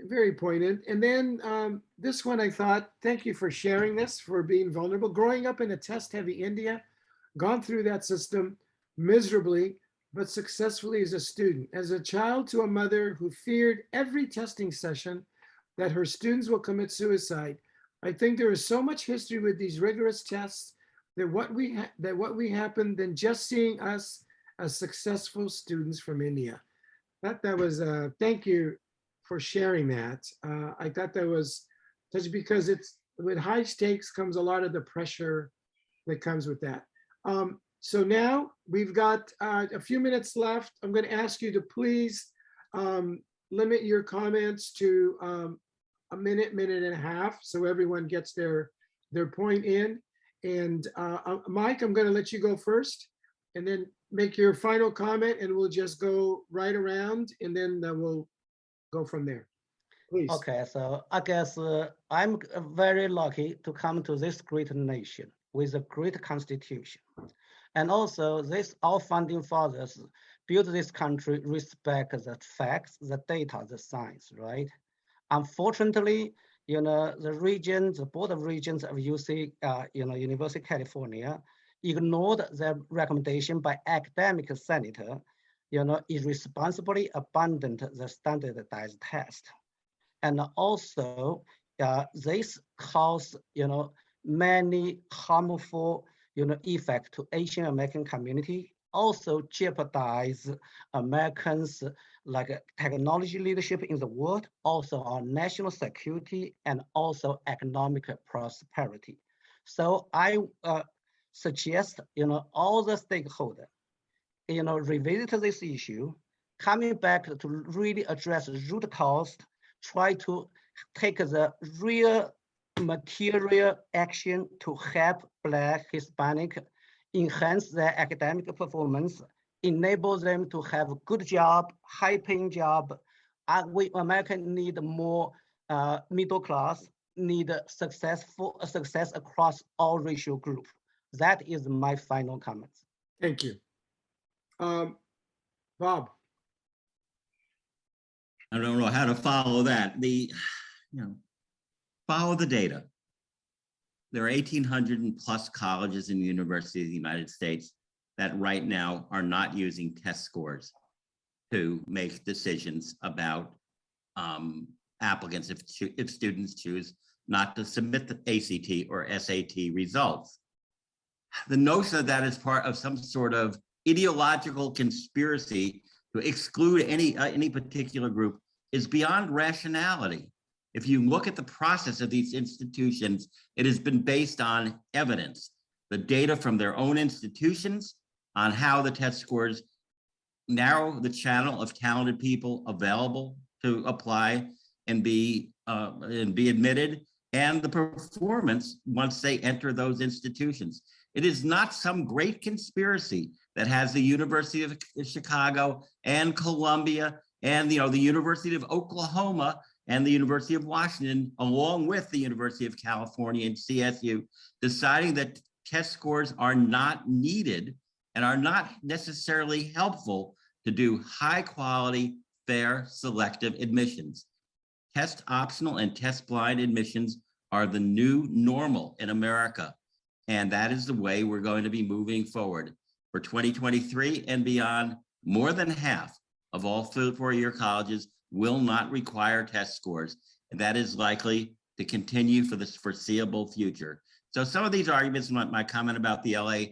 very poignant. And then this one, I thought, thank you for sharing this, for being vulnerable. Growing up in a test-heavy India, gone through that system miserably, but successfully as a student. As a child to a mother who feared every testing session that her students will commit suicide, I think there is so much history with these rigorous tests that what we happened than just seeing us as successful students from India. That was, thank you for sharing that. I thought that was just because it's with high stakes comes a lot of the pressure that comes with that. So now we've got a few minutes left. I'm going to ask you to please limit your comments to a minute, minute and a half, so everyone gets their point in. And Mike, I'm going to let you go first, and then make your final comment, and we'll just go right around, and then we'll go from there. Please. Okay, so I guess I'm very lucky to come to this great nation with a great constitution. And also our founding fathers built this country, respect the facts, the data, the science, right? Unfortunately, you know, the Board of Regents of UC, University of California ignored the recommendation by academic senator, irresponsibly abandoned the standardized test. And also this caused, many harmful effect to Asian American community, also jeopardize Americans like technology leadership in the world, also our national security and also economic prosperity. So I suggest, all the stakeholders, revisit this issue, coming back to really address the root cause, try to take the real material action to help Black, Hispanic, enhance their academic performance, enable them to have a good job, high-paying job. We Americans need more middle class, need success across all racial groups. That is my final comments. Thank you. Bob. I don't know how to follow that. Follow the data. there are 1,800 and plus colleges and universities in the United States that right now are not using test scores to make decisions about applicants if students choose not to submit the ACT or SAT results. The notion of that is part of some sort of ideological conspiracy to exclude any particular group is beyond rationality. If you look at the process of these institutions, it has been based on evidence, the data from their own institutions on how the test scores narrow the channel of talented people available to apply and be admitted, and the performance once they enter those institutions. It is not some great conspiracy that has the University of Chicago and Columbia and the University of Oklahoma and the University of Washington, along with the University of California and CSU, deciding that test scores are not needed and are not necessarily helpful to do high quality, fair, selective admissions. Test optional and test blind admissions are the new normal in America. And that is the way we're going to be moving forward. For 2023 and beyond, more than half of all four-year colleges will not require test scores. And that is likely to continue for the foreseeable future. So some of these arguments, my comment about the LA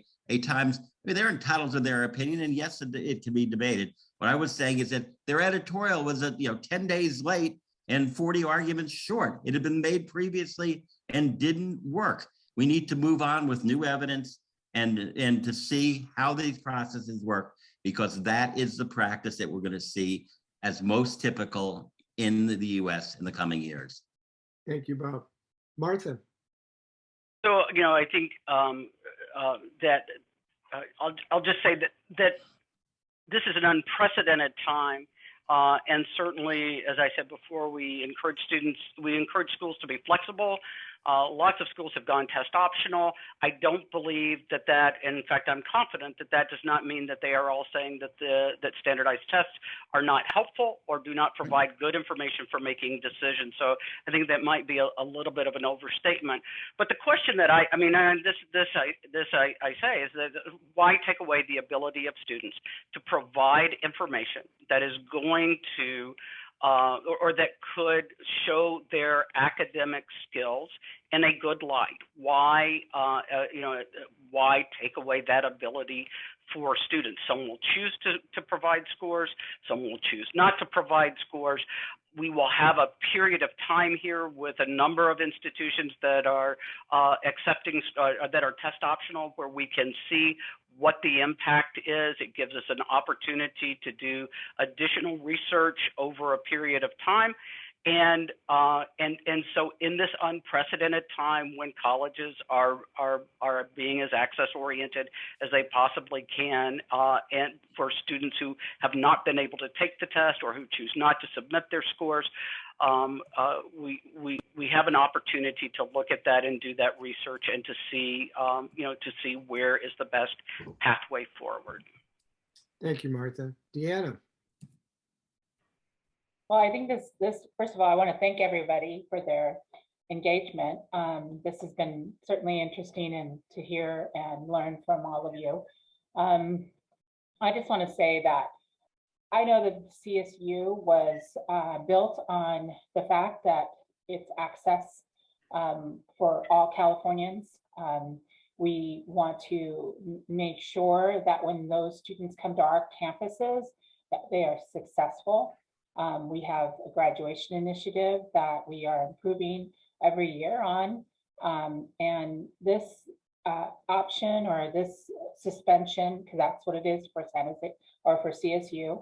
Times, I mean, they're entitled to their opinion, and yes, it can be debated. What I was saying is that their editorial was 10 days late and 40 arguments short. It had been made previously and didn't work. We need to move on with new evidence and to see how these processes work, because that is the practice that we're going to see as most typical in the US in the coming years. Thank you, Bob. Martha. So, I think that I'll just say that this is an unprecedented time. And certainly, as I said before, we encourage schools to be flexible. Lots of schools have gone test optional. I don't believe that, in fact, I'm confident that does not mean that they are all saying that standardized tests are not helpful or do not provide good information for making decisions. So I think that might be a little bit of an overstatement. But the question that I say is that why take away the ability of students to provide information that is going to or that could show their academic skills in a good light? Why take away that ability for students? Some will choose to provide scores, some will choose not to provide scores. We will have a period of time here with a number of institutions that are accepting, that are test optional, where we can see what the impact is. It gives us an opportunity to do additional research over a period of time. And so in this unprecedented time when colleges are being as access oriented as they possibly can, and for students who have not been able to take the test or who choose not to submit their scores, we have an opportunity to look at that and do that research and to see where is the best pathway forward. Thank you, Martha. Deanna. Well, I think this first of all, I want to thank everybody for their engagement. This has been certainly interesting and to hear and learn from all of you. I just want to say that I know that CSU was built on the fact that it's access for all Californians. We want to make sure that when those students come to our campuses, that they are successful. We have a graduation initiative that we are improving every year on. And this option or this suspension, because that's what it is for San Jose or for CSU,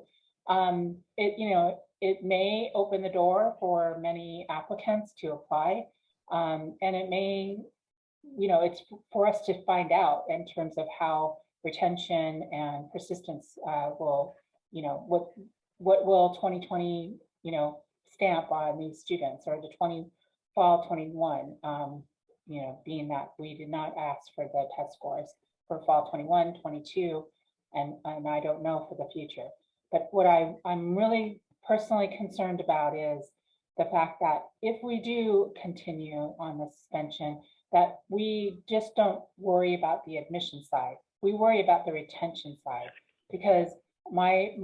it may open the door for many applicants to apply. And it may, it's for us to find out in terms of how retention and persistence will, what will 2020, stamp on these students, or the fall 21, being that we did not ask for the test scores for fall 21, 22, and I don't know for the future. But what I'm really personally concerned about is the fact that if we do continue on the suspension, that we just don't worry about the admission side. We worry about the retention side, because my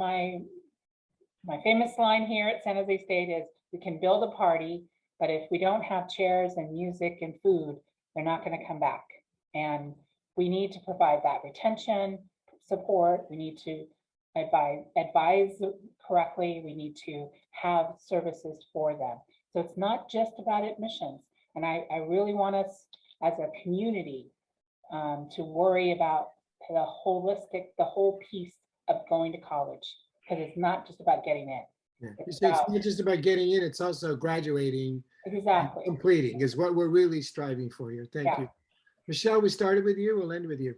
famous line here at San Jose State is, we can build a party, but if we don't have chairs and music and food, they're not going to come back. And we need to provide that retention support. We need to advise correctly. We need to have services for them. So it's not just about admissions. And I really want us as a community to worry about the whole piece of going to college, because it's not just about getting in. Yeah. It's not just about getting in, it's also graduating. Exactly. Completing is what we're really striving for here. Thank you. Michelle, we started with you, we'll end with you.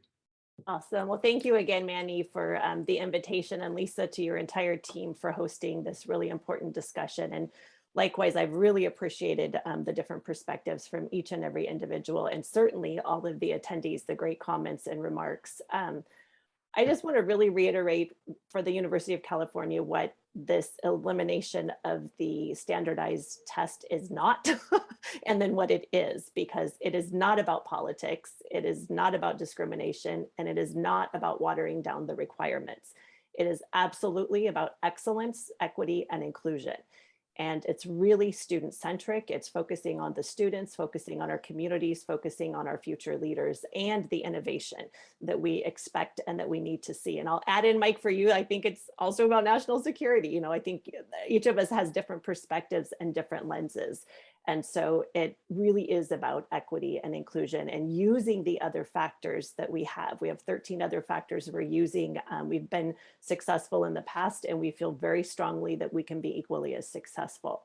Awesome. Well, thank you again, Manny, for the invitation, and Lisa, to your entire team for hosting this really important discussion. And likewise, I've really appreciated the different perspectives from each and every individual, and certainly all of the attendees, the great comments and remarks. I just want to really reiterate for the University of California what this elimination of the standardized test is not, and then what it is, because it is not about politics, it is not about discrimination, and it is not about watering down the requirements. It is absolutely about excellence, equity, and inclusion. And it's really student-centric. It's focusing on the students, focusing on our communities, focusing on our future leaders, and the innovation that we expect and that we need to see. And I'll add in, Mike, for you, I think it's also about national security. You know, I think each of us has different perspectives and different lenses. And so it really is about equity and inclusion and using the other factors that we have. We have 13 other factors we're using. We've been successful in the past, and we feel very strongly that we can be equally as successful.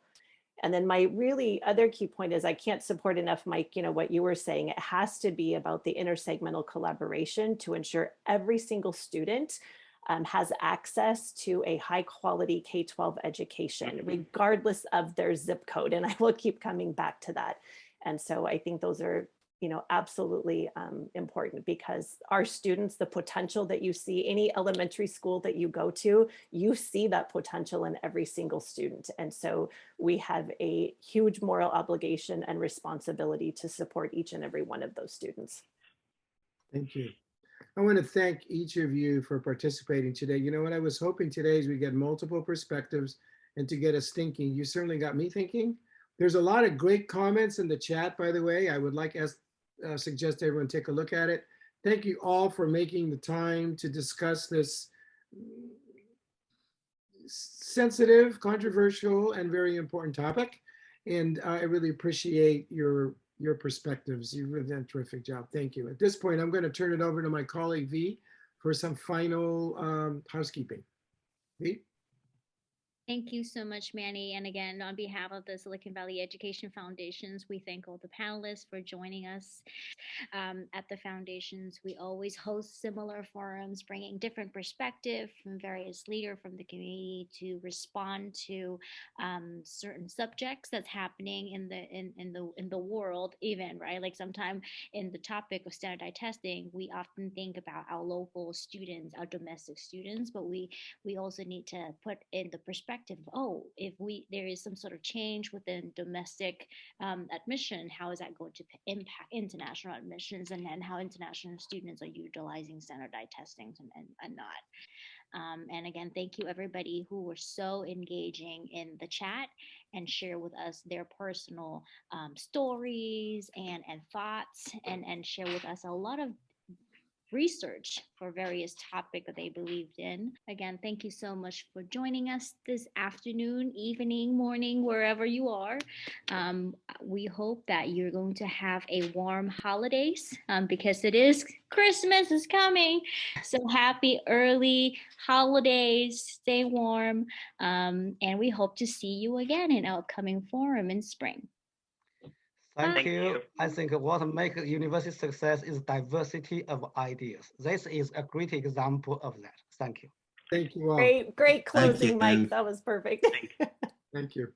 And then my really other key point is, I can't support enough, Mike, you know, what you were saying. It has to be about the intersegmental collaboration to ensure every single student has access to a high quality K-12 education, regardless of their zip code. And I will keep coming back to that. And so I think those are, you know, absolutely important, because our students, the potential that you see, any elementary school that you go to, you see that potential in every single student. And so we have a huge moral obligation and responsibility to support each and every one of those students. Thank you. I want to thank each of you for participating today. You know what I was hoping today is we get multiple perspectives and to get us thinking. You certainly got me thinking. There's a lot of great comments in the chat, by the way. I would like to suggest everyone take a look at it. Thank you all for making the time to discuss this sensitive, controversial, and very important topic. And I really appreciate your perspectives. You've really done a terrific job. Thank you. At this point, I'm going to turn it over to my colleague V for some final housekeeping. V? Thank you so much, Manny. And again, on behalf of the Silicon Valley Education Foundations, we thank all the panelists for joining us. At the foundations, we always host similar forums, bringing different perspective from various leaders from the community to respond to certain subjects that's happening in the world, even, right? Like sometimes in the topic of standardized testing, we often think about our local students, our domestic students, but we also need to put in the perspective of, oh, if there is some sort of change within domestic admission, how is that going to impact international admissions, and then how international students are utilizing standardized testings and not. And again, thank you everybody who were so engaging in the chat and share with us their personal stories and thoughts, and share with us a lot of research for various topics that they believed in. Again, thank you so much for joining us this afternoon, evening, morning, wherever you are. We hope that you're going to have a warm holidays because it is Christmas is coming. So happy early holidays, stay warm, and we hope to see you again in our upcoming forum in spring. Thank you. I think what makes university success is diversity of ideas. This is a great example of that. Thank you. Thank you all. Great closing, Mike. That was perfect. Thank you.